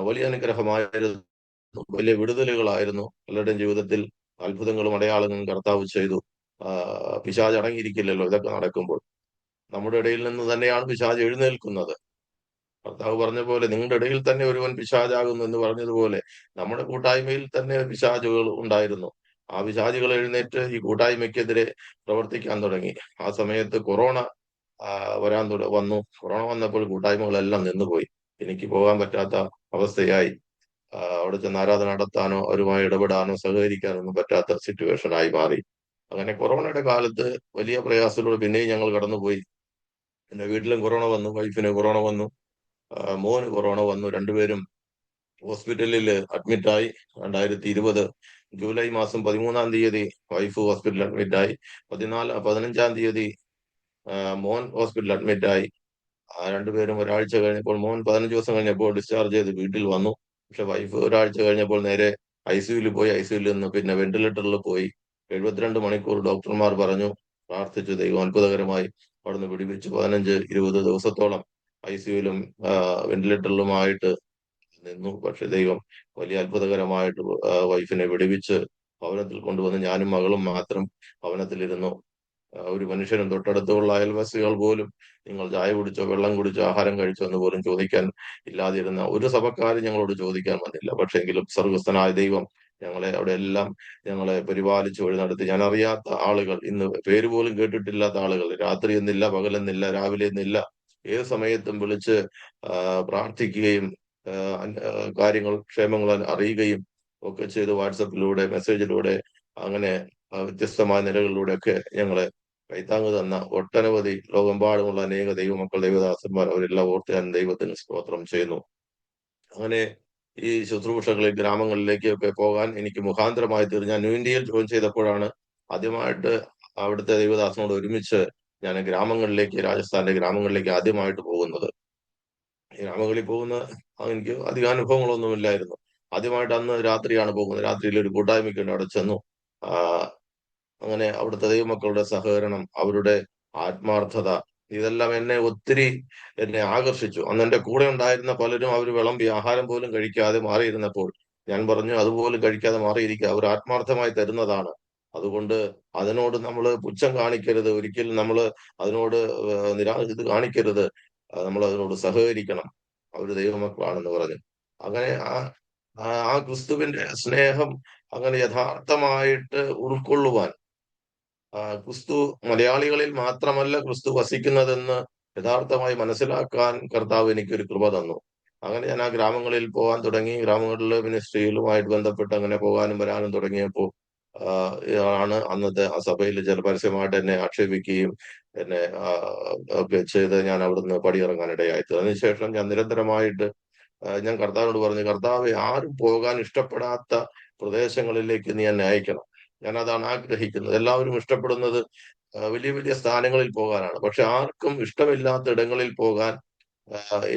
വലിയ അനുഗ്രഹമായിരുന്നു. വലിയ വിടുതലുകളായിരുന്നു. പലരുടെയും ജീവിതത്തിൽ അത്ഭുതങ്ങളും അടയാളങ്ങളും കർത്താവ് ചെയ്തു. പിശാച് അടങ്ങിയിരിക്കില്ലല്ലോ ഇതൊക്കെ നടക്കുമ്പോൾ. നമ്മുടെ ഇടയിൽ നിന്ന് തന്നെയാണ് പിശാച് എഴുന്നേൽക്കുന്നത്. കർത്താവ് പറഞ്ഞ പോലെ, നിങ്ങളുടെ ഇടയിൽ തന്നെ ഒരുവൻ പിശാചാകുന്നു എന്ന് പറഞ്ഞതുപോലെ നമ്മുടെ കൂട്ടായ്മയിൽ തന്നെ പിശാചുകൾ ഉണ്ടായിരുന്നു. ആ പിശാചുകൾ എഴുന്നേറ്റ് ഈ കൂട്ടായ്മയ്ക്കെതിരെ പ്രവർത്തിക്കാൻ തുടങ്ങി. ആ സമയത്ത് കൊറോണ വന്നു. കൊറോണ വന്നപ്പോൾ കൂട്ടായ്മകളെല്ലാം നിന്നുപോയി. എനിക്ക് പോകാൻ പറ്റാത്ത അവസ്ഥയായി. അവിടെ ചെന്ന് ആരാധന നടത്താനോ അവരുമായി ഇടപെടാനോ സഹകരിക്കാനോ ഒന്നും പറ്റാത്ത സിറ്റുവേഷനായി മാറി. അങ്ങനെ കൊറോണയുടെ കാലത്ത് വലിയ പ്രയാസത്തിലൂടെ പിന്നെയും ഞങ്ങൾ കടന്നുപോയി. എന്റെ വീട്ടിലും കൊറോണ വന്നു, വൈഫിന് കൊറോണ വന്നു, മോന് കൊറോണ വന്നു. രണ്ടുപേരും ഹോസ്പിറ്റലിൽ അഡ്മിറ്റായി. 2020 ജൂലൈ മാസം 13-ാം തീയതി വൈഫ് ഹോസ്പിറ്റലിൽ അഡ്മിറ്റായി. 15-ാം തീയതി മോൻ ഹോസ്പിറ്റലിൽ അഡ്മിറ്റായി. രണ്ടുപേരും ഒരാഴ്ച കഴിഞ്ഞപ്പോൾ, മോൻ 15 ദിവസം കഴിഞ്ഞപ്പോൾ ഡിസ്ചാർജ് ചെയ്ത് വീട്ടിൽ വന്നു. പക്ഷെ വൈഫ് ഒരാഴ്ച കഴിഞ്ഞപ്പോൾ നേരെ ICUവിൽ പോയി. ICUവിൽ നിന്ന് പിന്നെ വെന്റിലേറ്ററിൽ പോയി. 72 മണിക്കൂർ ഡോക്ടർമാർ പറഞ്ഞു, പ്രാർത്ഥിച്ചു. ദൈവം അത്ഭുതകരമായി അവിടുന്ന് പിടിപ്പിച്ചു. 15-20 ദിവസത്തോളം ICUവിലും വെന്റിലേറ്ററിലുമായിട്ട് നിന്നു. പക്ഷെ ദൈവം വലിയ അത്ഭുതകരമായിട്ട് വൈഫിനെ വിടുവിച്ച് ഭവനത്തിൽ കൊണ്ടുവന്ന് ഞാനും മകളും മാത്രം ഭവനത്തിലിരുന്നു. ഒരു മനുഷ്യനും, തൊട്ടടുത്തുള്ള അയൽവാസികൾ പോലും നിങ്ങൾ ചായ കുടിച്ചോ, വെള്ളം കുടിച്ചോ, ആഹാരം കഴിച്ചോ എന്ന് പോലും ചോദിക്കാൻ ഇല്ലാതിരുന്ന ഒരു സഭക്കാരും ഞങ്ങളോട് ചോദിക്കാൻ വന്നില്ല. പക്ഷെങ്കിലും സ്വർഗസ്ഥനായ ദൈവം അവിടെ എല്ലാം ഞങ്ങളെ പരിപാലിച്ച് വഴി നടത്തി. ഞാൻ അറിയാത്ത ആളുകൾ, ഇന്ന് പേര് പോലും കേട്ടിട്ടില്ലാത്ത ആളുകൾ, രാത്രി എന്നില്ല, പകലെന്നില്ല, രാവിലെ എന്നില്ല, ഏത് സമയത്തും വിളിച്ച് പ്രാർത്ഥിക്കുകയും കാര്യങ്ങൾ, ക്ഷേമങ്ങൾ അറിയുകയും ഒക്കെ ചെയ്ത് വാട്സപ്പിലൂടെ, മെസ്സേജിലൂടെ അങ്ങനെ വ്യത്യസ്തമായ നിലകളിലൂടെയൊക്കെ ഞങ്ങളെ കൈത്താങ്ങ് തന്ന ഒട്ടനവധി ലോകമെമ്പാടുമുള്ള അനേക ദൈവമക്കൾ, ദൈവദാസന്മാർ, അവരെല്ലാം ഓർത്ത് ഞാൻ ദൈവത്തിന് സ്തോത്രം ചെയ്യുന്നു. അങ്ങനെ ഈ ശുശ്രൂഷകളിൽ ഗ്രാമങ്ങളിലേക്കൊക്കെ പോകാൻ എനിക്ക് മുഖാന്തരമായി തീർന്നു. ഞാൻ ന്യൂ ഇന്ത്യയിൽ ജോയിൻ ചെയ്തപ്പോഴാണ് ആദ്യമായിട്ട് അവിടുത്തെ ദൈവദാസനോട് ഒരുമിച്ച് ഞാൻ ഗ്രാമങ്ങളിലേക്ക്, രാജസ്ഥാന്റെ ഗ്രാമങ്ങളിലേക്ക് ആദ്യമായിട്ട് പോകുന്നത്. ഈ ഗ്രാമങ്ങളിൽ പോകുന്ന എനിക്ക് അധികം അനുഭവങ്ങളൊന്നുമില്ലായിരുന്നു. ആദ്യമായിട്ട് അന്ന് രാത്രിയാണ് പോകുന്നത്. രാത്രിയിൽ ഒരു കൂട്ടായ്മയ്ക്ക് വേണ്ടി അവിടെ ചെന്നു. ആ, അങ്ങനെ അവിടുത്തെ ദൈവമക്കളുടെ സഹകരണം, അവരുടെ ആത്മാർത്ഥത, ഇതെല്ലാം എന്നെ ആകർഷിച്ചു. അന്ന് എന്റെ കൂടെ ഉണ്ടായിരുന്ന പലരും അവർ വിളമ്പി ആഹാരം പോലും കഴിക്കാതെ മാറിയിരുന്നപ്പോൾ ഞാൻ പറഞ്ഞു, അതുപോലും കഴിക്കാതെ മാറിയിരിക്കുക, അവർ ആത്മാർത്ഥമായി തരുന്നതാണ്. അതുകൊണ്ട് അതിനോട് നമ്മൾ പുച്ഛം കാണിക്കരുത്, ഒരിക്കലും നമ്മൾ അതിനോട് ഇത് കാണിക്കരുത്, നമ്മൾ അതിനോട് സഹകരിക്കണം, അവർ ദൈവമക്കളാണെന്ന് പറഞ്ഞു. അങ്ങനെ ആ ആ ക്രിസ്തുവിന്റെ സ്നേഹം അങ്ങനെ യഥാർത്ഥമായിട്ട് ഉൾക്കൊള്ളുവാൻ, ക്രിസ്തു മലയാളികളിൽ മാത്രമല്ല ക്രിസ്തു വസിക്കുന്നതെന്ന് യഥാർത്ഥമായി മനസ്സിലാക്കാൻ കർത്താവ് എനിക്കൊരു കൃപ തന്നു. അങ്ങനെ ഞാൻ ആ ഗ്രാമങ്ങളിൽ പോകാൻ തുടങ്ങി. ഗ്രാമങ്ങളിലെ മിനിസ്ട്രിയിലുമായിട്ട് ബന്ധപ്പെട്ട് അങ്ങനെ പോകാനും വരാനും തുടങ്ങിയപ്പോൾ ആണ് അന്നത്തെ ആ സഭയിൽ ചില പരസ്യമായിട്ട് എന്നെ ആക്ഷേപിക്കുകയും എന്നെ ഒക്കെ ചെയ്ത് ഞാൻ അവിടുന്ന് പടിയിറങ്ങാനിടയായി. അതിനുശേഷം ഞാൻ നിരന്തരമായിട്ട് ഞാൻ കർത്താവിനോട് പറഞ്ഞു, കർത്താവെ, ആരും പോകാൻ ഇഷ്ടപ്പെടാത്ത പ്രദേശങ്ങളിലേക്ക് നീ എന്നെ അയക്കണം. ഞാൻ അതാണ് ആഗ്രഹിക്കുന്നത്. എല്ലാവരും ഇഷ്ടപ്പെടുന്നത് വലിയ വലിയ സ്ഥാനങ്ങളിൽ പോകാനാണ്. പക്ഷെ ആർക്കും ഇഷ്ടമില്ലാത്ത ഇടങ്ങളിൽ പോകാൻ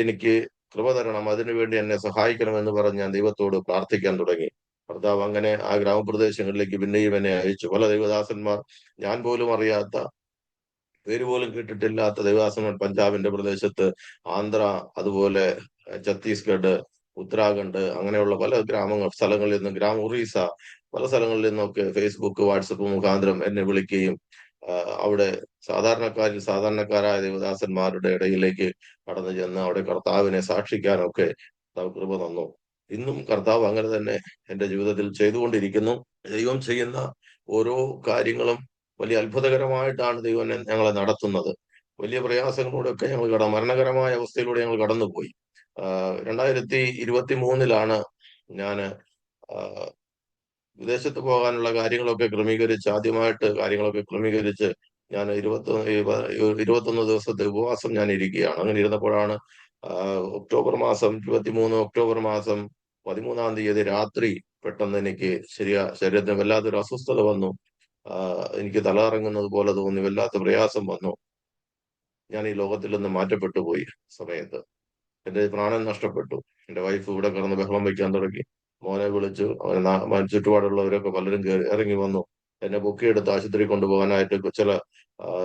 എനിക്ക് കൃപ തരണം, അതിനുവേണ്ടി എന്നെ സഹായിക്കണം എന്ന് പറഞ്ഞ് ഞാൻ ദൈവത്തോട് പ്രാർത്ഥിക്കാൻ തുടങ്ങി. കർത്താവ് അങ്ങനെ ആ ഗ്രാമപ്രദേശങ്ങളിലേക്ക് പിന്നെയും എന്നെ അയച്ചു. പല ദൈവദാസന്മാർ, ഞാൻ പോലും അറിയാത്ത, പേര് പോലും കേട്ടിട്ടില്ലാത്ത ദൈവദാസന്മാർ പഞ്ചാബിന്റെ പ്രദേശത്ത്, ആന്ധ്ര, അതുപോലെ ഛത്തീസ്ഗഡ്, ഉത്തരാഖണ്ഡ്, അങ്ങനെയുള്ള പല സ്ഥലങ്ങളിൽ നിന്ന്, ഒറീസ, പല സ്ഥലങ്ങളിൽ നിന്നൊക്കെ ഫേസ്ബുക്ക്, വാട്സപ്പ് മുഖാന്തരം എന്നെ വിളിക്കുകയും അവിടെ സാധാരണക്കാരായ ദേവദാസന്മാരുടെ ഇടയിലേക്ക് കടന്നു ചെന്ന് അവിടെ കർത്താവിനെ സാക്ഷിക്കാനൊക്കെ കർത്താവ് കൃപ തന്നു. ഇന്നും കർത്താവ് അങ്ങനെ തന്നെ എന്റെ ജീവിതത്തിൽ ചെയ്തുകൊണ്ടിരിക്കുന്നു. ദൈവം ചെയ്യുന്ന ഓരോ കാര്യങ്ങളും വലിയ അത്ഭുതകരമായിട്ടാണ് ദൈവം ഞങ്ങളെ നടത്തുന്നത്. വലിയ പ്രയാസങ്ങളിലൂടെയൊക്കെ മരണകരമായ അവസ്ഥയിലൂടെ ഞങ്ങൾ കടന്നുപോയി. 2023 ഞാന് വിദേശത്ത് പോകാനുള്ള കാര്യങ്ങളൊക്കെ ആദ്യമായിട്ട് കാര്യങ്ങളൊക്കെ ക്രമീകരിച്ച് ഞാൻ 21 ദിവസത്തെ ഉപവാസം ഞാൻ ഇരിക്കുകയാണ്. അങ്ങനെ ഇരുന്നപ്പോഴാണ് ഒക്ടോബർ മാസം 13 രാത്രി പെട്ടെന്ന് എനിക്ക് ശരീരത്തിന് വല്ലാത്തൊരു അസ്വസ്ഥത വന്നു. എനിക്ക് തലകറങ്ങുന്നത് പോലെ തോന്നി, വല്ലാത്ത പ്രയാസം വന്നു. ഞാൻ ഈ ലോകത്തിൽ നിന്ന് മാറ്റപ്പെട്ടു പോയി. സമയത്ത് എന്റെ പ്രാണൻ നഷ്ടപ്പെട്ടു. എന്റെ വൈഫ് ഇവിടെ കിടന്ന് ബഹളം വയ്ക്കാൻ തുടങ്ങി. മോനെ വിളിച്ചു. ചുറ്റുപാടുള്ളവരൊക്കെ പലരും ഇറങ്ങി വന്നു. എന്നെ പൊക്കിയെടുത്ത് ആശുപത്രി കൊണ്ടുപോകാനായിട്ട് ചില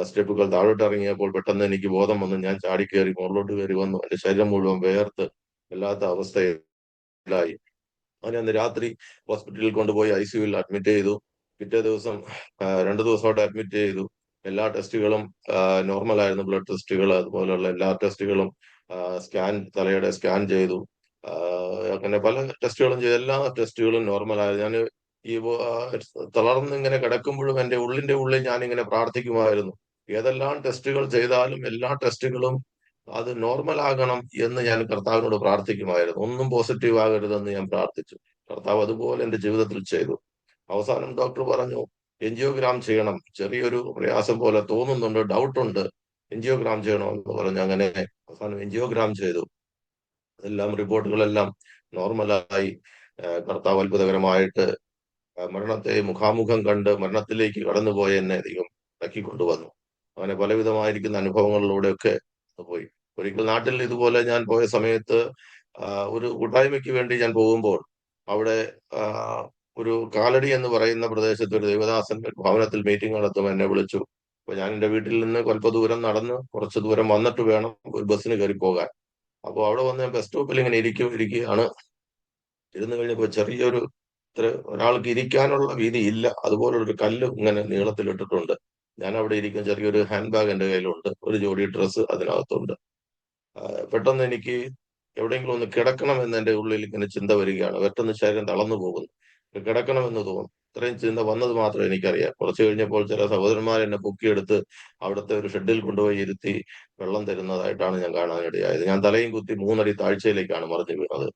സ്റ്റെപ്പുകൾ താഴോട്ട് ഇറങ്ങിയപ്പോൾ പെട്ടെന്ന് എനിക്ക് ബോധം വന്നു. ഞാൻ ചാടിക്കയറി മുകളിലോട്ട് കയറി വന്നു. എന്റെ ശരീരം മുഴുവൻ വേർത്ത് വല്ലാത്ത അവസ്ഥയിലായി. അങ്ങനെ അന്ന് രാത്രി ഹോസ്പിറ്റലിൽ കൊണ്ടുപോയി ICUവിൽ അഡ്മിറ്റ് ചെയ്തു. പിറ്റേ ദിവസം 2 ദിവസമായിട്ട് അഡ്മിറ്റ് ചെയ്തു. എല്ലാ ടെസ്റ്റുകളും നോർമൽ ആയിരുന്നു. ബ്ലഡ് ടെസ്റ്റുകൾ, അതുപോലെയുള്ള എല്ലാ ടെസ്റ്റുകളും, തലയുടെ സ്കാൻ ചെയ്തു. അങ്ങനെ പല ടെസ്റ്റുകളും ചെയ്തു. എല്ലാ ടെസ്റ്റുകളും നോർമൽ ആയിരുന്നു. ഞാൻ ഈ തളർന്ന് ഇങ്ങനെ കിടക്കുമ്പോഴും എന്റെ ഉള്ളിന്റെ ഉള്ളിൽ ഞാനിങ്ങനെ പ്രാർത്ഥിക്കുമായിരുന്നു, ഏതെല്ലാം ടെസ്റ്റുകൾ ചെയ്താലും എല്ലാ ടെസ്റ്റുകളും അത് നോർമൽ ആകണം എന്ന് ഞാൻ കർത്താവിനോട് പ്രാർത്ഥിക്കുമായിരുന്നു. ഒന്നും പോസിറ്റീവ് ആകരുതെന്ന് ഞാൻ പ്രാർത്ഥിച്ചു. കർത്താവ് അതുപോലെ എന്റെ ജീവിതത്തിൽ ചെയ്തു. അവസാനം ഡോക്ടർ പറഞ്ഞു, എൻജിയോഗ്രാം ചെയ്യണം, ചെറിയൊരു പ്രയാസം പോലെ തോന്നുന്നുണ്ട്, ഡൗട്ടുണ്ട്, എൻജിയോഗ്രാം ചെയ്യണമെന്ന് പറഞ്ഞു. അങ്ങനെ അവസാനം എൻജിയോഗ്രാം ചെയ്തു. എല്ലാം റിപ്പോർട്ടുകളെല്ലാം നോർമലായി. കർത്താവ് അത്ഭുതകരമായിട്ട് മരണത്തെ മുഖാമുഖം കണ്ട് മരണത്തിലേക്ക് കടന്നുപോയ എന്നെ ദൈവം കൊണ്ടുവന്നു. അങ്ങനെ പലവിധമായിരിക്കുന്ന അനുഭവങ്ങളിലൂടെയൊക്കെ പോയി. ഒരിക്കൽ നാട്ടിൽ ഇതുപോലെ ഞാൻ പോയ സമയത്ത് ഒരു കൂട്ടായ്മയ്ക്ക് വേണ്ടി ഞാൻ പോകുമ്പോൾ അവിടെ ഒരു കാലടി എന്ന് പറയുന്ന പ്രദേശത്ത് ഒരു ദേവദാസൻ ഭവനത്തിൽ മീറ്റിംഗ് നടത്തുമ്പോൾ എന്നെ വിളിച്ചു. അപ്പൊ ഞാൻ എന്റെ വീട്ടിൽ നിന്ന് അല്പദൂരം നടന്ന് കുറച്ച് ദൂരം വന്നിട്ട് വേണം ഒരു ബസ്സിന് കയറി പോകാൻ. അപ്പോൾ അവിടെ വന്ന് ബസ് സ്റ്റോപ്പിൽ ഇങ്ങനെ ഇരിക്കുകയാണ്. ഇരുന്ന് കഴിഞ്ഞപ്പോൾ ചെറിയൊരു ഒരാൾക്ക് ഇരിക്കാനുള്ള വീതി ഇല്ല, അതുപോലൊരു കല്ല് ഇങ്ങനെ നീളത്തിലിട്ടിട്ടുണ്ട്. ഞാൻ അവിടെ ഇരിക്കുന്ന ചെറിയൊരു ഹാൻഡ് ബാഗ് എന്റെ കയ്യിലുണ്ട്, ഒരു ജോഡി ഡ്രസ്സ് അതിനകത്തുണ്ട്. പെട്ടെന്ന് എനിക്ക് എവിടെയെങ്കിലും ഒന്ന് കിടക്കണമെന്ന് എന്റെ ഉള്ളിൽ ഇങ്ങനെ ചിന്ത വരികയാണ്. പെട്ടെന്ന് ശരീരം തളർന്നു പോകുന്നു, കിടക്കണമെന്ന് തോന്നുന്നു. ഇത്രയും ചിന്ത വന്നത് മാത്രം എനിക്കറിയാം. കുറച്ചു കഴിഞ്ഞപ്പോൾ ചില സഹോദരന്മാർ എന്നെ പൊക്കിയെടുത്ത് അവിടുത്തെ ഒരു ഷെഡിൽ കൊണ്ടുപോയി ഇരുത്തി വെള്ളം തരുന്നതായിട്ടാണ് ഞാൻ കാണാനിടയായത്. ഞാൻ തലയും കുത്തി 3 അടി താഴ്ചയിലേക്കാണ് മറിഞ്ഞു വീണത്.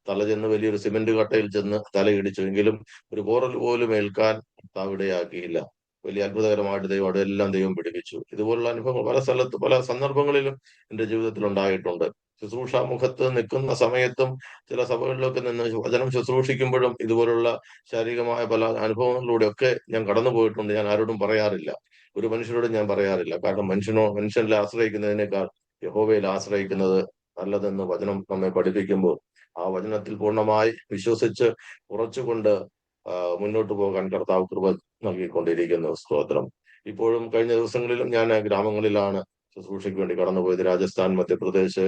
തല ചെന്ന് വലിയൊരു സിമന്റ് കട്ടയിൽ ചെന്ന് തലയിടിച്ചു. എങ്കിലും ഒരു പോറൽ പോലും ഏൽക്കാൻ കർത്താവ് ഇടയാക്കിയില്ല. വലിയ അത്ഭുതകരമായിട്ട് ദൈവം അവിടെയെല്ലാം ദൈവം പിടിപ്പിച്ചു. ഇതുപോലുള്ള അനുഭവങ്ങൾ പല സ്ഥലത്ത് പല സന്ദർഭങ്ങളിലും എൻ്റെ ജീവിതത്തിൽ ഉണ്ടായിട്ടുണ്ട്. ശുശ്രൂഷാമുഖത്ത് നിൽക്കുന്ന സമയത്തും ചില സഭകളിലൊക്കെ നിന്ന് വചനം ശുശ്രൂഷിക്കുമ്പോഴും ഇതുപോലുള്ള ശാരീരികമായ പല അനുഭവങ്ങളിലൂടെയൊക്കെ ഞാൻ കടന്നു പോയിട്ടുണ്ട്. ഞാൻ ആരോടും പറയാറില്ല, ഒരു മനുഷ്യരോടും ഞാൻ പറയാറില്ല. കാരണം മനുഷ്യനിൽ ആശ്രയിക്കുന്നതിനേക്കാൾ യഹോവയിൽ ആശ്രയിക്കുന്നത് നല്ലതെന്ന് വചനം നമ്മെ പഠിപ്പിക്കുമ്പോൾ ആ വചനത്തിൽ പൂർണ്ണമായി വിശ്വസിച്ച് ഉറച്ചുകൊണ്ട് മുന്നോട്ട് പോകാൻ കർത്താവ് കൃപ നൽകിക്കൊണ്ടിരിക്കുന്നു. സ്തോത്രം. ഇപ്പോഴും കഴിഞ്ഞ ദിവസങ്ങളിലും ഞാൻ ഗ്രാമങ്ങളിലാണ് ശുശ്രൂഷയ്ക്ക് വേണ്ടി കടന്നുപോയത്. രാജസ്ഥാൻ, മധ്യപ്രദേശ്,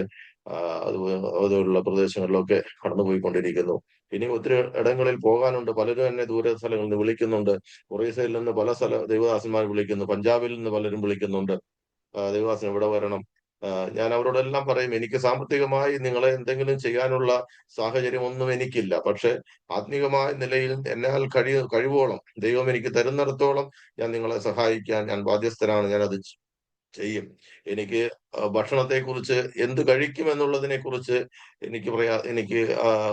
അതുപോലുള്ള പ്രദേശങ്ങളിലൊക്കെ കടന്നുപോയിക്കൊണ്ടിരിക്കുന്നു. ഇനി ഒത്തിരി ഇടങ്ങളിൽ പോകാനുണ്ട്. പലരും എന്നെ ദൂര സ്ഥലങ്ങളിൽ നിന്ന് വിളിക്കുന്നുണ്ട്. ഒറീസയിൽ നിന്ന് പല ദൈവദാസന്മാർ വിളിക്കുന്നു. പഞ്ചാബിൽ നിന്ന് പലരും വിളിക്കുന്നുണ്ട്. ദൈവദാസൻ ഇവിടെ വരണം. ഞാൻ അവരോടെല്ലാം പറയും, എനിക്ക് സാമ്പത്തികമായി നിങ്ങളെ എന്തെങ്കിലും ചെയ്യാനുള്ള സാഹചര്യം ഒന്നും എനിക്കില്ല. പക്ഷെ ആത്മീകമായ നിലയിൽ എന്നാൽ കഴിവോളം ദൈവം എനിക്ക് തരുന്നിടത്തോളം ഞാൻ നിങ്ങളെ സഹായിക്കാൻ ഞാൻ ബാധ്യസ്ഥനാണ്. ഞാൻ അത് ചെയ്യും. എനിക്ക് ഭക്ഷണത്തെക്കുറിച്ച് എന്ത് കഴിക്കുമെന്നുള്ളതിനെ കുറിച്ച് എനിക്ക്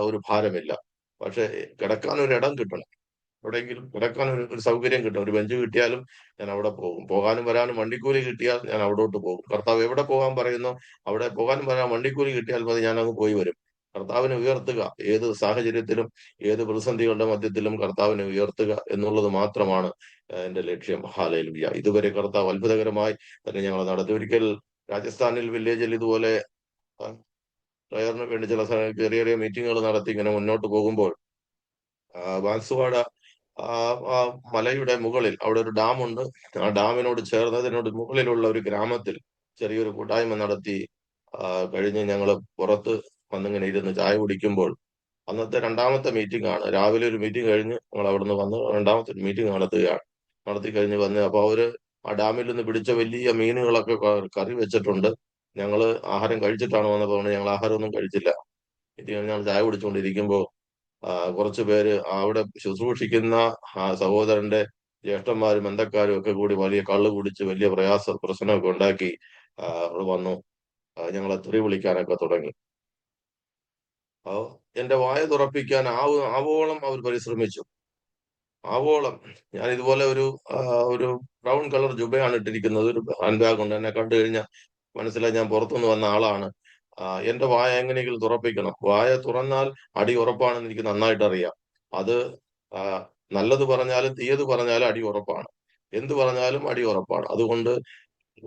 ഒരു ഭാരമില്ല. പക്ഷെ കിടക്കാൻ ഒരു ഇടം കിട്ടണം. എവിടെയെങ്കിലും കിടക്കാൻ ഒരു സൗകര്യം കിട്ടും. ഒരു ബെഞ്ച് കിട്ടിയാലും ഞാൻ അവിടെ പോകും. പോകാനും വരാനും വണ്ടിക്കൂലി കിട്ടിയാൽ ഞാൻ അവിടോട്ട് പോകും. കർത്താവ് എവിടെ പോകാൻ പറയുന്നു അവിടെ പോകാനും വരാൻ വണ്ടിക്കൂലി കിട്ടിയാൽ മതി, ഞാൻ അങ്ങ് പോയി വരും. കർത്താവിനെ ഉയർത്തുക, ഏത് സാഹചര്യത്തിലും ഏത് പ്രതിസന്ധികളുടെ മധ്യത്തിലും കർത്താവിനെ ഉയർത്തുക എന്നുള്ളത് മാത്രമാണ് എന്റെ ലക്ഷ്യം. ഹല്ലേലൂയ. ഇതുവരെ കർത്താവ് അത്ഭുതകരമായി തന്നെ ഞങ്ങൾ നടത്തി. ഒരിക്കൽ രാജസ്ഥാനിൽ വില്ലേജിൽ ഇതുപോലെ പ്രയറിന് വേണ്ടി ചില ചെറിയ ചെറിയ മീറ്റിങ്ങുകൾ നടത്തി ഇങ്ങനെ മുന്നോട്ട് പോകുമ്പോൾ ബാൻസുവാഡ ആ മലയുടെ മുകളിൽ അവിടെ ഒരു ഡാമുണ്ട്. ആ ഡാമിനോട് ചേർന്നതിനോട് മുകളിലുള്ള ഒരു ഗ്രാമത്തിൽ ചെറിയൊരു കൂട്ടായ്മ നടത്തി കഴിഞ്ഞ് ഞങ്ങൾ പുറത്ത് വന്നിങ്ങനെ ഇരുന്ന് ചായ കുടിക്കുമ്പോൾ അന്നത്തെ രണ്ടാമത്തെ മീറ്റിംഗ് ആണ്. രാവിലെ ഒരു മീറ്റിംഗ് കഴിഞ്ഞ് ഞങ്ങൾ അവിടുന്ന് വന്ന് രണ്ടാമത്തെ ഒരു മീറ്റിംഗ് നടത്തി കഴിഞ്ഞ് വന്ന് അപ്പൊ അവര് ആ ഡാമിൽ നിന്ന് പിടിച്ച വലിയ മീനുകളൊക്കെ കറി വെച്ചിട്ടുണ്ട്. ഞങ്ങള് ആഹാരം കഴിച്ചിട്ടാണ് വന്നപ്പോൾ ഞങ്ങൾ ആഹാരമൊന്നും കഴിച്ചില്ല. ഇത് ഞങ്ങൾ ചായ കുടിച്ചുകൊണ്ടിരിക്കുമ്പോൾ കുറച്ചു പേര് അവിടെ ശുശ്രൂഷിക്കുന്ന ആ സഹോദരന്റെ ജ്യേഷ്ഠന്മാരും ബന്ധക്കാരും ഒക്കെ കൂടി വലിയ കള്ള് കുടിച്ച് വലിയ പ്രശ്നമൊക്കെ ഉണ്ടാക്കി അവിടെ വന്നു ഞങ്ങളെ തെറി വിളിക്കാനൊക്കെ തുടങ്ങി. എന്റെ വായ തുറപ്പിക്കാൻ ആവോളം അവർ പരിശ്രമിച്ചു. ആവോളം. ഞാൻ ഇതുപോലെ ഒരു ബ്രൗൺ കളർ ജുബയാണ് ഇട്ടിരിക്കുന്നത്. ഒരു ഹാൻഡ് ബാഗ് ഉണ്ട്. എന്നെ കണ്ടു കഴിഞ്ഞാൽ മനസ്സിലായി ഞാൻ പുറത്തുനിന്ന് വന്ന ആളാണ്. എന്റെ വായ എങ്ങനെയെങ്കിലും തുറപ്പിക്കണം. വായ തുറന്നാൽ അടി ഉറപ്പാണെന്ന് എനിക്ക് നന്നായിട്ട് അറിയാം. അത് നല്ലത് പറഞ്ഞാലും തീയത് പറഞ്ഞാലും അടി ഉറപ്പാണ്. എന്ത് പറഞ്ഞാലും അടി ഉറപ്പാണ്. അതുകൊണ്ട്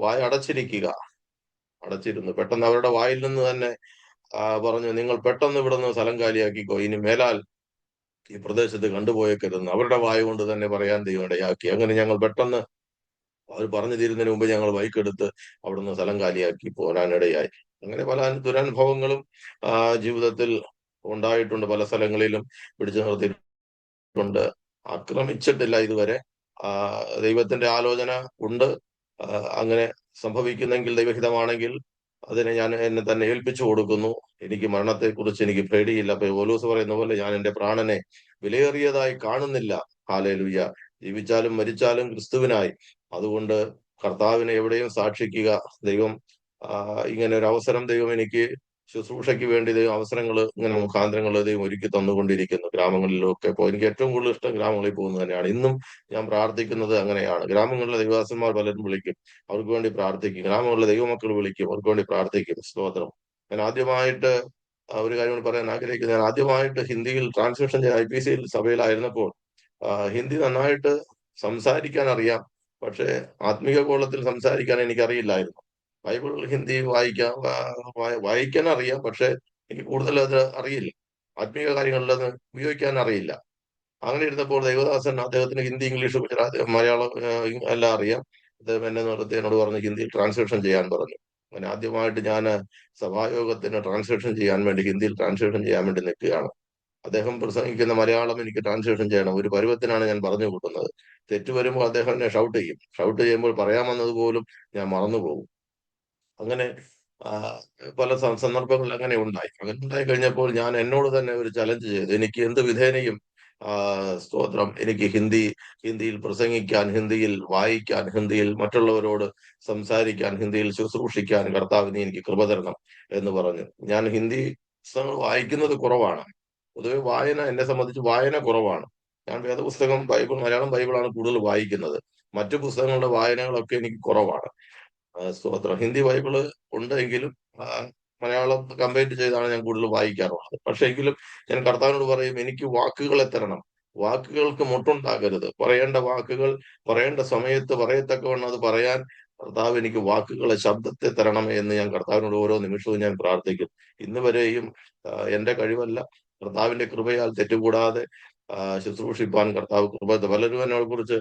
വായ അടച്ചിരുന്നു. പെട്ടെന്ന് അവരുടെ വായിൽ നിന്ന് തന്നെ പറഞ്ഞു, നിങ്ങൾ പെട്ടെന്ന് ഇവിടെ നിന്ന് സ്ഥലം കാലിയാക്കിക്കോ, ഇനി മേലാൽ ഈ പ്രദേശത്ത് കണ്ടുപോയേക്കരുതെന്ന് അവരുടെ വായ കൊണ്ട് തന്നെ പറയാൻ ദൈവം ഇടയാക്കി. അങ്ങനെ ഞങ്ങൾ പെട്ടെന്ന് അവർ പറഞ്ഞു തീരുന്നതിന് മുമ്പ് ഞങ്ങൾ ബൈക്കെടുത്ത് അവിടുന്ന് സ്ഥലം കാലിയാക്കി പോരാനിടയായി. അങ്ങനെ പല ദുരനുഭവങ്ങളും ജീവിതത്തിൽ ഉണ്ടായിട്ടുണ്ട്. പല സ്ഥലങ്ങളിലും പിടിച്ചു നിർത്തിയിട്ടുണ്ട്. ആക്രമിച്ചിട്ടില്ല ഇതുവരെ. ദൈവത്തിന്റെ ആലോചന ഉണ്ട്. അങ്ങനെ സംഭവിക്കുന്നെങ്കിൽ ദൈവഹിതമാണെങ്കിൽ അതിനെ ഞാൻ എന്നെ തന്നെ ഏൽപ്പിച്ചു കൊടുക്കുന്നു. എനിക്ക് മരണത്തെക്കുറിച്ച് എനിക്ക് പേടിയില്ല. അപ്പൊ പൗലോസ് പറയുന്ന പോലെ ഞാൻ എന്റെ പ്രാണനെ വിലയേറിയതായി കാണുന്നില്ല. ഹല്ലേലൂയ. ജീവിച്ചാലും മരിച്ചാലും ക്രിസ്തുവിനായി. അതുകൊണ്ട് കർത്താവിനെ എവിടെയും സാക്ഷിക്കുക. ദൈവം ഇങ്ങനെ ഒരു അവസരം ദൈവം എനിക്ക് ശുശ്രൂഷയ്ക്ക് വേണ്ടി ദൈവം അവസരങ്ങൾ ഇങ്ങനെ മുഖാന്തരങ്ങൾ ദൈവം ഒരുക്കി തന്നുകൊണ്ടിരിക്കുന്നു. ഗ്രാമങ്ങളിലൊക്കെ എനിക്ക് ഏറ്റവും കൂടുതൽ ഇഷ്ടം ഗ്രാമങ്ങളിൽ പോകുന്നത് തന്നെയാണ്. ഇന്നും ഞാൻ പ്രാർത്ഥിക്കുന്നത് അങ്ങനെയാണ്. ഗ്രാമങ്ങളിലെ ദൈവദാസന്മാർ പലരും വിളിക്കും, അവർക്ക് വേണ്ടി പ്രാർത്ഥിക്കും. ഗ്രാമങ്ങളിലെ ദൈവമക്കൾ വിളിക്കും, അവർക്ക് വേണ്ടി പ്രാർത്ഥിക്കും. സ്തോത്രം. ഞാൻ ആദ്യമായിട്ട് ഒരു കാര്യം കൂടി പറയാൻ ആഗ്രഹിക്കുന്നത്, ഞാൻ ആദ്യമായിട്ട് ഹിന്ദിയിൽ ട്രാൻസ്ലേഷൻ ചെയ്ത IPC സഭയിലായിരുന്നപ്പോൾ ഹിന്ദി നന്നായിട്ട് സംസാരിക്കാൻ അറിയാം. പക്ഷെ ആത്മീയ കോളത്തിൽ സംസാരിക്കാൻ എനിക്കറിയില്ലായിരുന്നു. ബൈബിൾ ഹിന്ദി വായിക്കാൻ അറിയാം, പക്ഷെ എനിക്ക് കൂടുതൽ അത് അറിയില്ല. ആത്മീയ കാര്യങ്ങളിൽ അത് ഉപയോഗിക്കാൻ അറിയില്ല. അങ്ങനെ ഇരുന്നപ്പോൾ ദേവദാസൻ, അദ്ദേഹത്തിന് ഹിന്ദി, ഇംഗ്ലീഷ്, മലയാളം എല്ലാം അറിയാം. അദ്ദേഹം എന്നെ നിർത്തി എന്നോട് പറഞ്ഞു ഹിന്ദിയിൽ ട്രാൻസ്ലേഷൻ ചെയ്യാൻ പറഞ്ഞു. അങ്ങനെ ആദ്യമായിട്ട് ഞാൻ സഭായോഗത്തിന് ട്രാൻസ്ലേഷൻ ചെയ്യാൻ വേണ്ടി ഹിന്ദിയിൽ ട്രാൻസ്ലേഷൻ ചെയ്യാൻ വേണ്ടി നിൽക്കുകയാണ്. അദ്ദേഹം പ്രസംഗിക്കുന്ന മലയാളം എനിക്ക് ട്രാൻസ്ലേഷൻ ചെയ്യണം. ഒരു പരുവത്തിനാണ് ഞാൻ പറഞ്ഞു കൂട്ടുന്നത്. തെറ്റ് വരുമ്പോൾ അദ്ദേഹം എന്നെ ഷൗട്ട് ചെയ്യും. ഷൗട്ട് ചെയ്യുമ്പോൾ പറയാമെന്നത് പോലും ഞാൻ മറന്നുപോകും. അങ്ങനെ പല സന്ദർഭങ്ങളിൽ അങ്ങനെ ഉണ്ടായി. അങ്ങനെ ഉണ്ടായി കഴിഞ്ഞപ്പോൾ ഞാൻ എന്നോട് തന്നെ ഒരു ചലഞ്ച് ചെയ്തു. എനിക്ക് എന്ത് വിധേനയും സ്തോത്രം, എനിക്ക് ഹിന്ദിയിൽ പ്രസംഗിക്കാൻ, ഹിന്ദിയിൽ വായിക്കാൻ, ഹിന്ദിയിൽ മറ്റുള്ളവരോട് സംസാരിക്കാൻ, ഹിന്ദിയിൽ ശുശ്രൂഷിക്കാൻ കർത്താവിനെ എനിക്ക് കൃപ തരണം എന്ന് പറഞ്ഞു. ഞാൻ ഹിന്ദി പുസ്തകങ്ങൾ വായിക്കുന്നത് കുറവാണ്. പൊതുവെ വായന എന്നെ സംബന്ധിച്ച് വായന കുറവാണ്. ഞാൻ വേദപുസ്തകം, ബൈബിൾ, മലയാളം ബൈബിളാണ് കൂടുതൽ വായിക്കുന്നത്. മറ്റു പുസ്തകങ്ങളുടെ വായനകളൊക്കെ എനിക്ക് കുറവാണ്. സ്തോത്രം. ഹിന്ദി ബൈബിള് ഉണ്ട് എങ്കിലും മലയാളം കമ്പൈൻഡ് ചെയ്താണ് ഞാൻ കൂടുതൽ വായിക്കാറുള്ളത്. പക്ഷെ എങ്കിലും ഞാൻ കർത്താവിനോട് പറയും, എനിക്ക് വാക്കുകളെ തരണം. വാക്കുകൾക്ക് മുട്ടുണ്ടാകരുത്. പറയേണ്ട വാക്കുകൾ പറയേണ്ട സമയത്ത് പറയത്തക്കവണ്ണം അത് പറയാൻ കർത്താവ് എനിക്ക് വാക്കുകളെ, ശബ്ദത്തെ തരണമേ എന്ന് ഞാൻ കർത്താവിനോട് ഓരോ നിമിഷവും ഞാൻ പ്രാർത്ഥിക്കും. ഇന്ന് വരെയും എന്റെ കഴിവല്ല, കർത്താവിന്റെ കൃപയാൽ തെറ്റുകൂടാതെ ശുശ്രൂഷിപ്പാൻ കർത്താവ് കൃപ. പലരും എന്നോട് കുറിച്ച്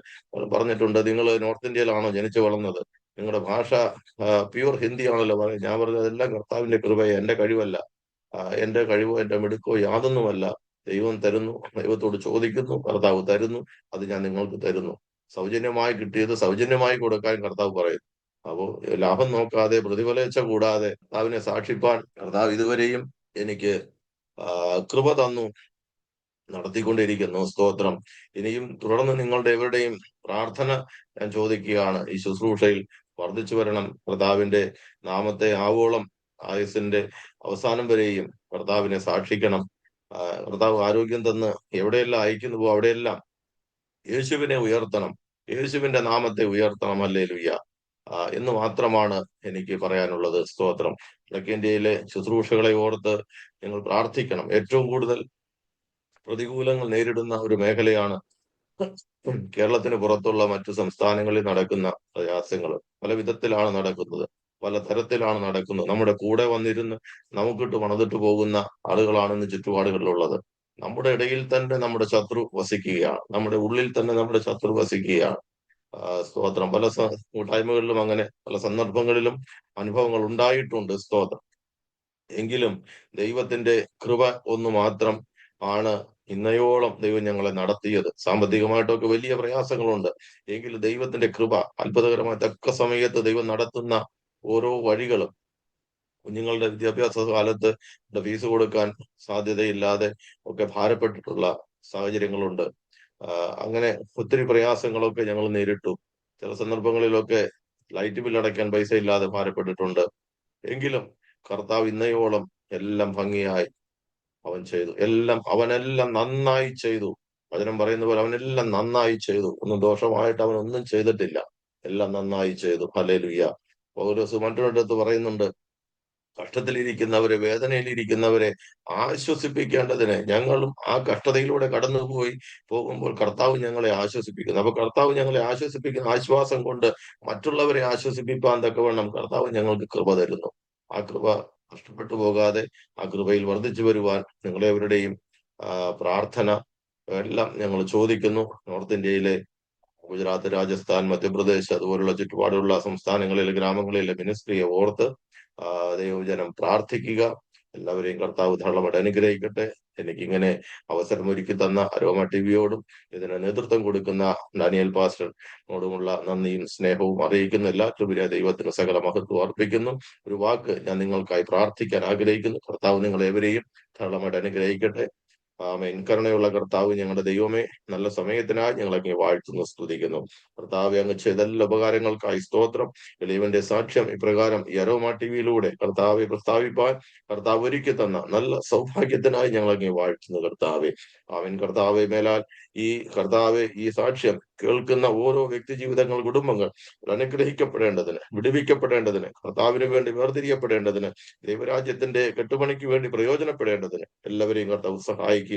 പറഞ്ഞിട്ടുണ്ട്, നിങ്ങൾ നോർത്ത് ഇന്ത്യയിലാണോ ജനിച്ചു വളർന്നത്, നിങ്ങളുടെ ഭാഷ പ്യൂർ ഹിന്ദി ആണല്ലോ പറയുന്നത്. ഞാൻ പറഞ്ഞത് അതെല്ലാം കർത്താവിന്റെ കൃപയെ, എന്റെ കഴിവല്ല. എന്റെ കഴിവോ എന്റെ മിടുക്കോ യാതൊന്നുമല്ല. ദൈവം തരുന്നു, ദൈവത്തോട് ചോദിക്കുന്നു, കർത്താവ് തരുന്നു, അത് ഞാൻ നിങ്ങൾക്ക് തരുന്നു. സൗജന്യമായി കിട്ടിയത് സൗജന്യമായി കൊടുക്കാൻ കർത്താവ് പറയുന്നു. അപ്പോ ലാഭം നോക്കാതെ, പ്രതിഫലേച്ഛ കൂടാതെ കർത്താവിനെ സാക്ഷിപ്പാൻ കർത്താവ് ഇതുവരെയും എനിക്ക് കൃപ തന്നു, നടത്തിക്കൊണ്ടിരിക്കുന്നു. സ്തോത്രം. ഇനിയും തുടർന്ന് നിങ്ങളുടെ എവരുടെയും പ്രാർത്ഥന ഞാൻ ചോദിക്കുകയാണ്. ഈ ശുശ്രൂഷയിൽ വർദ്ധിച്ചു വരണം. കർത്താവിന്റെ നാമത്തെ ആവോളം ആയുസിന്റെ അവസാനം വരെയും കർത്താവിനെ സാക്ഷിക്കണം. കർത്താവ് ആരോഗ്യം തന്ന് എവിടെയെല്ലാം അയക്കുന്നുവോ അവിടെയെല്ലാം യേശുവിനെ ഉയർത്തണം, യേശുവിന്റെ നാമത്തെ ഉയർത്തണം. ഹല്ലേലൂയ എന്ന് മാത്രമാണ് എനിക്ക് പറയാനുള്ളത്. സ്തോത്രം. വടക്കേന്ത്യയിലെ ശുശ്രൂഷകളെ ഓർത്ത് നിങ്ങൾ പ്രാർത്ഥിക്കണം. ഏറ്റവും കൂടുതൽ പ്രതികൂലങ്ങൾ നേരിടുന്ന ഒരു മേഖലയാണ് കേരളത്തിന് പുറത്തുള്ള മറ്റു സംസ്ഥാനങ്ങളിൽ നടക്കുന്ന പ്രയാസങ്ങൾ. പല വിധത്തിലാണ് നടക്കുന്നത്, പല തരത്തിലാണ് നടക്കുന്നത്. നമ്മുടെ കൂടെ വന്നിരുന്ന് നമുക്കിട്ട് പണിതിട്ട് പോകുന്ന ആളുകളാണ് ഇന്ന് ചുറ്റുപാടുകളിലുള്ളത്. നമ്മുടെ ഇടയിൽ തന്നെ നമ്മുടെ ശത്രു വസിക്കുകയാണ്, നമ്മുടെ ഉള്ളിൽ തന്നെ നമ്മുടെ ശത്രു വസിക്കുകയാണ്. സ്തോത്രം. പല കൂട്ടായ്മകളിലും അങ്ങനെ പല സന്ദർഭങ്ങളിലും അനുഭവങ്ങൾ ഉണ്ടായിട്ടുണ്ട്. സ്തോത്രം. എങ്കിലും ദൈവത്തിന്റെ കൃപ ഒന്ന് മാത്രം ആണ് ഇന്നയോളം ദൈവം ഞങ്ങളെ നടത്തിയത്. സാമ്പത്തികമായിട്ടൊക്കെ വലിയ പ്രയാസങ്ങളുണ്ട്, എങ്കിലും ദൈവത്തിന്റെ കൃപ അത്ഭുതകരമായി തക്ക സമയത്ത് ദൈവം നടത്തുന്ന ഓരോ വഴികളും. കുഞ്ഞുങ്ങളുടെ വിദ്യാഭ്യാസ കാലത്ത് ഫീസ് കൊടുക്കാൻ സാധ്യതയില്ലാതെ ഒക്കെ ഭാരപ്പെട്ടിട്ടുള്ള സാഹചര്യങ്ങളുണ്ട്. അങ്ങനെ ഒത്തിരി പ്രയാസങ്ങളൊക്കെ ഞങ്ങൾ നേരിട്ടു. ചില സന്ദർഭങ്ങളിലൊക്കെ ലൈറ്റ് ബിൽ അടയ്ക്കാൻ പൈസ ഇല്ലാതെ ഭാരപ്പെട്ടിട്ടുണ്ട്. എങ്കിലും കർത്താവ് ഇന്നയോളം എല്ലാം ഭംഗിയായി അവൻ ചെയ്തു. അവനെല്ലാം നന്നായി ചെയ്തു. വചനം പറയുന്ന പോലെ അവനെല്ലാം നന്നായി ചെയ്തു. ഒന്നും ദോഷമായിട്ട് അവൻ ഒന്നും ചെയ്തിട്ടില്ല. എല്ലാം നന്നായി ചെയ്തു. ഹല്ലേലൂയ. പൗലോസ് മറ്റൊരിടത്ത് പറയുന്നുണ്ട്, കഷ്ടത്തിലിരിക്കുന്നവരെ, വേദനയിലിരിക്കുന്നവരെ ആശ്വസിപ്പിക്കേണ്ടതിന് ഞങ്ങളും ആ കഷ്ടതയിലൂടെ കടന്നുപോയി പോകുമ്പോൾ കർത്താവ് ഞങ്ങളെ ആശ്വസിപ്പിക്കുന്നു. അപ്പൊ കർത്താവ് ഞങ്ങളെ ആശ്വസിപ്പിക്കുന്ന ആശ്വാസം കൊണ്ട് മറ്റുള്ളവരെ ആശ്വസിപ്പിക്കാൻ തക്കവണ്ണം കർത്താവ് ഞങ്ങൾക്ക് കൃപ തരുന്നു. ആ കൃപ നഷ്ടപ്പെട്ടു പോകാതെ ആ കൃപയിൽ വർദ്ധിച്ചു വരുവാൻ നിങ്ങളെവരുടെയും പ്രാർത്ഥന എല്ലാം ഞങ്ങൾ ചോദിക്കുന്നു. നോർത്ത് ഇന്ത്യയിലെ ഗുജറാത്ത്, രാജസ്ഥാൻ, മധ്യപ്രദേശ് അതുപോലുള്ള ചുറ്റുപാടുള്ള സംസ്ഥാനങ്ങളിലെ, ഗ്രാമങ്ങളിലെ മിനിസ്ട്രിയെ ഓർത്ത് ദൈവജനം പ്രാർത്ഥിക്കുക. എല്ലാവരെയും കർത്താവ് ധാരാളമായിട്ട് അനുഗ്രഹിക്കട്ടെ. എനിക്കിങ്ങനെ അവസരമൊരുക്കി തന്ന അരോമ ടിവിയോടും ഇതിന് നേതൃത്വം കൊടുക്കുന്ന ഡാനിയൽ പാസ്റ്ററിനോടുമുള്ള നന്ദിയും സ്നേഹവും അറിയിക്കുന്ന എല്ലാറ്റുപരിയ ദൈവത്തിന് സകല മഹത്വം അർപ്പിക്കുന്നു. ഒരു വാക്ക് ഞാൻ നിങ്ങൾക്കായി പ്രാർത്ഥിക്കാൻ ആഗ്രഹിക്കുന്നു. കർത്താവ് നിങ്ങളെവരെയും ധാരാളമായിട്ട് അനുഗ്രഹിക്കട്ടെ. ആമേൻ. കരുണയുള്ള കർത്താവ്, ഞങ്ങളുടെ ദൈവമേ, നല്ല സമയത്തിനായി ഞങ്ങളങ്ങ് വാഴ്ത്തുന്നു, സ്തുതിക്കുന്നു. കർത്താവ്, അങ്ങ് ചെയ്ത എല്ലാ ഉപകാരങ്ങൾക്കായി സ്തോത്രം. എളിയവന്റെ സാക്ഷ്യം ഇപ്രകാരം ഈ അരോമ ടിവിയിലൂടെ കർത്താവെ പ്രസ്താവിപ്പാൻ കർത്താവ് ഒരുക്കി തന്ന നല്ല സൗഭാഗ്യത്തിനായി ഞങ്ങളങ്ങ് വാഴ്ത്തുന്നു കർത്താവെ. ആമേൻ. കർത്താവെ, മേലാൽ ഈ സാക്ഷ്യം കേൾക്കുന്ന ഓരോ വ്യക്തി ജീവിതങ്ങൾ, കുടുംബങ്ങൾ അനുഗ്രഹിക്കപ്പെടേണ്ടതിന്, വിടുവിക്കപ്പെടേണ്ടതിന്, കർത്താവിന് വേണ്ടി വേർതിരിയപ്പെടേണ്ടതിന്, ദൈവരാജ്യത്തിന്റെ കെട്ടുപണിക്ക് വേണ്ടി പ്രയോജനപ്പെടേണ്ടതിന് എല്ലാവരെയും കർത്താവ് സഹായിക്കുകയും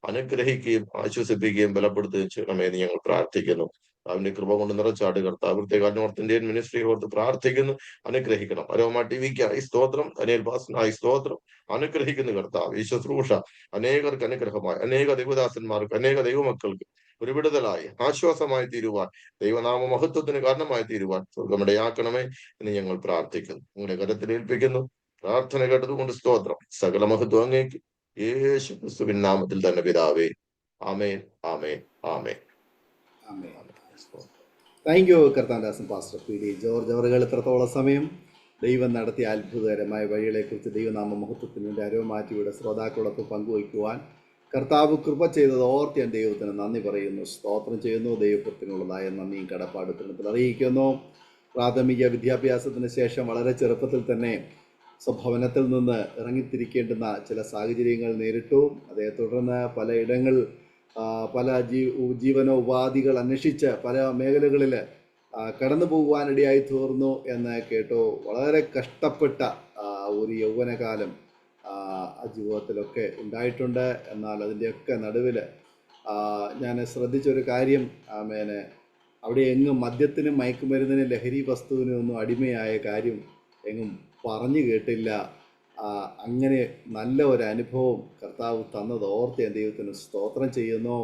അനുഗ്രഹിക്കുകയും ആശ്വസിപ്പിക്കുകയും ബലപ്പെടുത്തുകയും ചെയ്യണമെന്ന് ഞങ്ങൾ പ്രാർത്ഥിക്കുന്നു. അവന്റെ കൃപ കൊണ്ട് നിറച്ചാട് കർത്താവ്. പ്രത്യേക നോർത്ത് ഇന്ത്യൻ മിനിസ്ട്രി ഓർത്ത് പ്രാർത്ഥിക്കുന്നു. അനുഗ്രഹിക്കണം. അരോമ ടിവിക്കായി സ്തോത്രം, അനിൽ പാസ്റ്ററിനായി സ്തോത്രം. അനുഗ്രഹിക്കുന്നു കർത്താവ്. ഈ ശുശ്രൂഷ അനേകർക്ക് അനുഗ്രഹമായി, അനേക ദൈവദാസന്മാർക്ക്, അനേക ദൈവമക്കൾക്ക് ഒരു വിടുതലായി, ആശ്വാസമായി തീരുവാൻ, ദൈവനാമ മഹത്വത്തിന് കാരണമായി തീരുവാൻ സ്വർഗമിടയാക്കണമേ എന്ന് ഞങ്ങൾ പ്രാർത്ഥിക്കുന്നു. നിങ്ങളുടെ കരത്തിൽ ഏൽപ്പിക്കുന്നു. പ്രാർത്ഥന കേട്ടതുകൊണ്ട് സ്തോത്രം. സകല മഹത്വം അങ്ങേക്ക് യേശു ക്രിസ്തുവിൻ നാമത്തിൽ തന്നെ പിതാവേ. ആമേൻ, ആമേൻ, ആമേൻ. താങ്ക് യു കർത്താൻദാസൻ പാസ്റ്റർ പി ഡി ജോർജ് അവറുകൾ. എത്രത്തോളം സമയം ദൈവം നടത്തിയ അത്ഭുതകരമായ വഴികളെക്കുറിച്ച് ദൈവനാമ മഹത്വത്തിന് വേണ്ടി അരോമ ടിവിയുടെ ശ്രോതാക്കളൊക്കെ പങ്കുവയ്ക്കുവാൻ കർത്താവ് കൃപ ചെയ്തത് ഓർത്ത് ഞാൻ ദൈവത്തിന് നന്ദി പറയുന്നു, സ്തോത്രം ചെയ്യുന്നു. ദൈവത്തിനുള്ളതായ നന്ദിയും കടപ്പാടും അറിയിക്കുന്നു. പ്രാഥമിക വിദ്യാഭ്യാസത്തിന് ശേഷം വളരെ ചെറുപ്പത്തിൽ തന്നെ സ്വഭവനത്തിൽ നിന്ന് ഇറങ്ങിത്തിരിക്കേണ്ടുന്ന ചില സാഹചര്യങ്ങൾ നേരിട്ടു. അതേ തുടർന്ന് പലയിടങ്ങൾ പല ജീവനോപാധികൾ അന്വേഷിച്ച് പല മേഖലകളിൽ കടന്നു പോകുവാനിടയായി തീർന്നു എന്ന് കേട്ടു. വളരെ കഷ്ടപ്പെട്ട ഒരു യൗവനകാലം ആ ജീവിതത്തിലൊക്കെ ഉണ്ടായിട്ടുണ്ട്. എന്നാൽ അതിൻ്റെയൊക്കെ നടുവിൽ ഞാൻ ശ്രദ്ധിച്ചൊരു കാര്യം, അവിടെ എങ്ങും മദ്യത്തിനും മയക്കുമരുന്നിനും ലഹരി വസ്തുവിനും ഒന്നും അടിമയായ കാര്യം എങ്ങും പറഞ്ഞു കേട്ടില്ല. അങ്ങനെ നല്ല ഒരു അനുഭവം കർത്താവ് തന്നത് ഓർത്ത് ഞാൻ ദൈവത്തിന് സ്തോത്രം ചെയ്യുന്നു.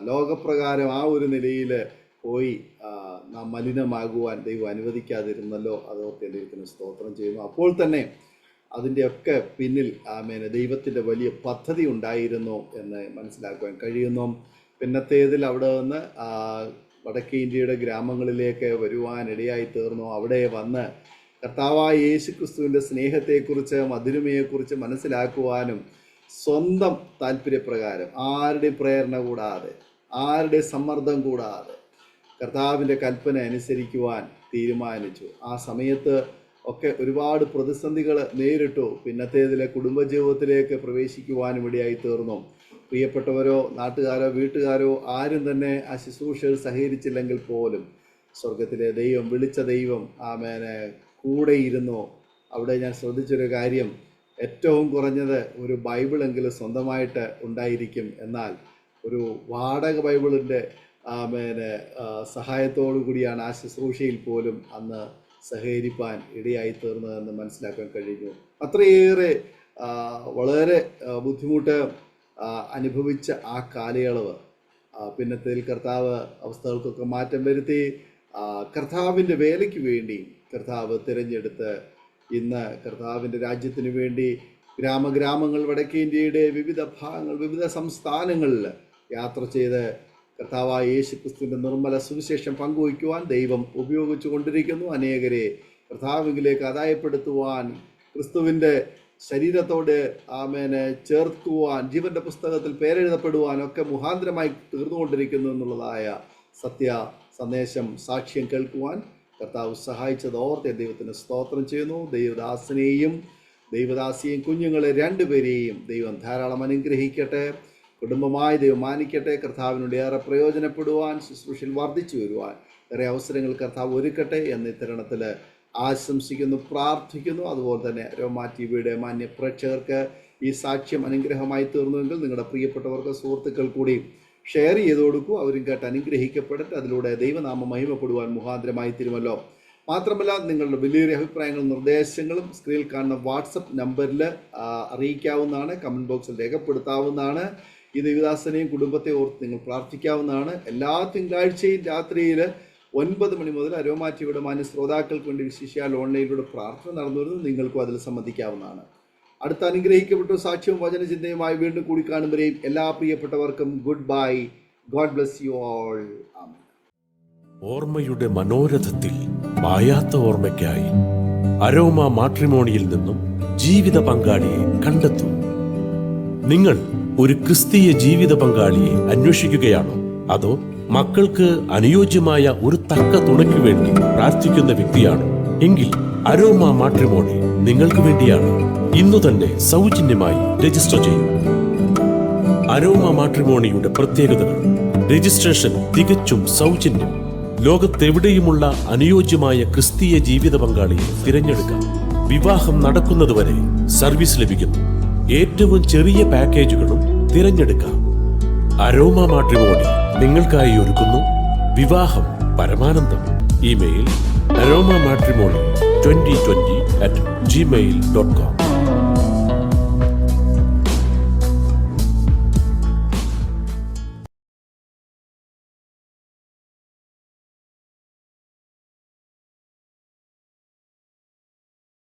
ലോകപ്രകാരം ആ ഒരു നിലയിൽ പോയി നാം മലിനമാകുവാൻ ദൈവം അനുവദിക്കാതിരുന്നല്ലോ, അതോർത്ത് ഞാൻ ദൈവത്തിന് സ്തോത്രം ചെയ്യുന്നു. അപ്പോൾ തന്നെ അതിൻ്റെയൊക്കെ പിന്നിൽ ദൈവത്തിൻ്റെ വലിയ പദ്ധതി ഉണ്ടായിരുന്നു എന്ന് മനസ്സിലാക്കുവാൻ കഴിയുന്നു. പിന്നത്തേതിൽ അവിടെ നിന്ന് വടക്കേ ഇന്ത്യയുടെ ഗ്രാമങ്ങളിലേക്ക് വരുവാനിടയായി തീർന്നു. അവിടെ വന്ന് കർത്താവായ യേശുക്രിസ്തുവിൻ്റെ സ്നേഹത്തെക്കുറിച്ച് മധുരമയെക്കുറിച്ച് മനസ്സിലാക്കുവാനും സ്വന്തം താല്പര്യപ്രകാരം ആരുടെയും പ്രേരണ കൂടാതെ ആരുടെയും സമ്മർദ്ദം കൂടാതെ കർത്താവിൻ്റെ കൽപ്പന അനുസരിക്കുവാൻ തീരുമാനിച്ചു. ആ സമയത്ത് ഒക്കെ ഒരുപാട് പ്രതിസന്ധികൾ നേരിട്ടു. പിന്നത്തേതിലെ കുടുംബജീവിതത്തിലേക്ക് പ്രവേശിക്കുവാനും ഇടയായി തീർന്നു. പ്രിയപ്പെട്ടവരോ നാട്ടുകാരോ വീട്ടുകാരോ ആരും തന്നെ ആ ശുശ്രൂഷയിൽ സഹകരിച്ചില്ലെങ്കിൽ പോലും സ്വർഗത്തിലെ ദൈവം, വിളിച്ച ദൈവം കൂടെ ഇരുന്നു. അവിടെ ഞാൻ ശ്രദ്ധിച്ചൊരു കാര്യം, ഏറ്റവും കുറഞ്ഞത് ഒരു ബൈബിളെങ്കിലും സ്വന്തമായിട്ട് ഉണ്ടായിരിക്കും. എന്നാൽ ഒരു വാടക ബൈബിളിൻ്റെ സഹായത്തോടു കൂടിയാണ് ആ ശുശ്രൂഷയിൽ പോലും അന്ന് സഹകരിപ്പാൻ ഇടയായി തീർന്നതെന്ന് മനസ്സിലാക്കാൻ കഴിഞ്ഞു. അത്രയേറെ വളരെ ബുദ്ധിമുട്ട് അനുഭവിച്ച ആ കാലയളവ് പിന്നത്തേൽ കർത്താവ് അവസ്ഥകൾക്കൊക്കെ മാറ്റം വരുത്തി കർത്താവിൻ്റെ വേലയ്ക്ക് വേണ്ടി കർത്താവ് തിരഞ്ഞെടുത്ത് ഇന്ന് കർത്താവിൻ്റെ രാജ്യത്തിന് വേണ്ടി ഗ്രാമങ്ങൾ വടക്കേ ഇന്ത്യയുടെ വിവിധ ഭാഗങ്ങൾ, വിവിധ സംസ്ഥാനങ്ങളിൽ യാത്ര ചെയ്ത് കർത്താവായ യേശുക്രിസ്തുവിൻ്റെ നിർമ്മല സുവിശേഷം പങ്കുവയ്ക്കുവാൻ ദൈവം ഉപയോഗിച്ചു കൊണ്ടിരിക്കുന്നു. അനേകരെ കർത്താവിലേക്ക് ആദായപ്പെടുത്തുവാൻ, ക്രിസ്തുവിൻ്റെ ശരീരത്തോട് ചേർക്കുവാൻ, ജീവൻ്റെ പുസ്തകത്തിൽ പേരെഴുതപ്പെടുവാനൊക്കെ മുഖാന്തരമായി തീർന്നുകൊണ്ടിരിക്കുന്നു എന്നുള്ളതായ സത്യ സന്ദേശം സാക്ഷ്യം കേൾക്കുവാൻ കർത്താവ് സഹായിച്ചത് ഓർത്ത് ദൈവത്തിന് സ്തോത്രം ചെയ്യുന്നു. ദൈവദാസനെയും ദൈവദാസിയെയും കുഞ്ഞുങ്ങളെ രണ്ടുപേരെയും ദൈവം ധാരാളം അനുഗ്രഹിക്കട്ടെ. കുടുംബമായി ദൈവം മാനിക്കട്ടെ. കർത്താവിനോട് ഏറെ പ്രയോജനപ്പെടുവാൻ, ശുശ്രൂഷയിൽ വർദ്ധിച്ചു വരുവാൻ ഏറെ അവസരങ്ങൾ കർത്താവ് ഒരുക്കട്ടെ എന്ന് ഇത്തരണത്തിൽ ആശംസിക്കുന്നു, പ്രാർത്ഥിക്കുന്നു. അതുപോലെ തന്നെ രോമാ ടിവിയുടെ മാന്യ പ്രേക്ഷകർക്ക് ഈ സാക്ഷ്യം അനുഗ്രഹമായി തീർന്നുവെങ്കിൽ നിങ്ങളുടെ പ്രിയപ്പെട്ടവർക്ക്, സുഹൃത്തുക്കൾ കൂടി ഷെയർ ചെയ്ത് കൊടുക്കൂ. അവരും കേട്ട് അനുഗ്രഹിക്കപ്പെടട്ടെ. അതിലൂടെ ദൈവനാമം മഹിമപ്പെടുവാൻ മുഖാന്തരമായി തീരുമല്ലോ. മാത്രമല്ല, നിങ്ങളുടെ വലിയൊരു അഭിപ്രായങ്ങളും നിർദ്ദേശങ്ങളും സ്ക്രീനിൽ കാണുന്ന വാട്സപ്പ് നമ്പറിൽ അറിയിക്കാവുന്നതാണ്. കമൻറ്റ് ബോക്സിൽ രേഖപ്പെടുത്താവുന്നതാണ്. ഈ ദേവദാസനെയും കുടുംബത്തെ ഓർത്ത് നിങ്ങൾ പ്രാർത്ഥിക്കാവുന്നതാണ്. എല്ലാ തിങ്കളാഴ്ചയും രാത്രിയിൽ 9 മണി മുതൽ അരോമാ ടിവിയുടെ മാന്യ ശ്രോതാക്കൾക്ക് വേണ്ടി വിശേഷിയാൽ ഓൺലൈനിലൂടെ പ്രാർത്ഥന നടന്നു വരുന്നു. നിങ്ങൾക്കും അതിൽ സംബന്ധിക്കാവുന്നതാണ്. അടുത്ത അനുഗ്രഹിക്കപ്പെട്ട സാക്ഷ്യവും വചനചിന്തയുമായി വീണ്ടും കൂടി കാണുമ്പോഴേയും എല്ലാ പ്രിയപ്പെട്ടവർക്കും good bye. God bless you all. ഓർമ്മയുടെ മനോരഥത്തിൽ മായാത്ത ഓർമ്മയ്ക്കായി അരോമ മാട്രിമോണിയിൽ നിന്നും ജീവിത പങ്കാളിയെ കണ്ടെത്തൂ. നിങ്ങൾ ഒരു ക്രിസ്തീയ ജീവിത പങ്കാളിയെ അന്വേഷിക്കുകയാണോ? അതോ മക്കൾക്ക് അനുയോജ്യമായ ഒരു തക്ക തുണയ്ക്ക് വേണ്ടി പ്രാർത്ഥിക്കുന്ന വ്യക്തിയാണോ? എങ്കിൽ അരോമ മാട്രിമോണി നിങ്ങൾക്ക് വേണ്ടിയാണ്. ഇന്നു തന്നെ സൗജന്യമായി രജിസ്റ്റർ ചെയ്യൂ. അരോമ മാട്രിമോണിയുടെ പ്രത്യേകതകൾ: രജിസ്ട്രേഷൻ തികച്ചും സൗജന്യം. ലോകത്തെവിടെയുമുള്ള അനുയോജ്യമായ ക്രിസ്തീയ ജീവിത പങ്കാളിയെ തിരഞ്ഞെടുക്കാം. വിവാഹം നടക്കുന്നതുവരെ സർവീസ് ലഭിക്കുന്നു. ഏറ്റവും ചെറിയ പാക്കേജുകളും തിരഞ്ഞെടുക്കാം. അരോമ മാട്രിമോണി നിങ്ങൾക്കായി ഒരുക്കുന്നു വിവാഹം പരമാനന്ദം. Email aroma matrimony2020@gmail.com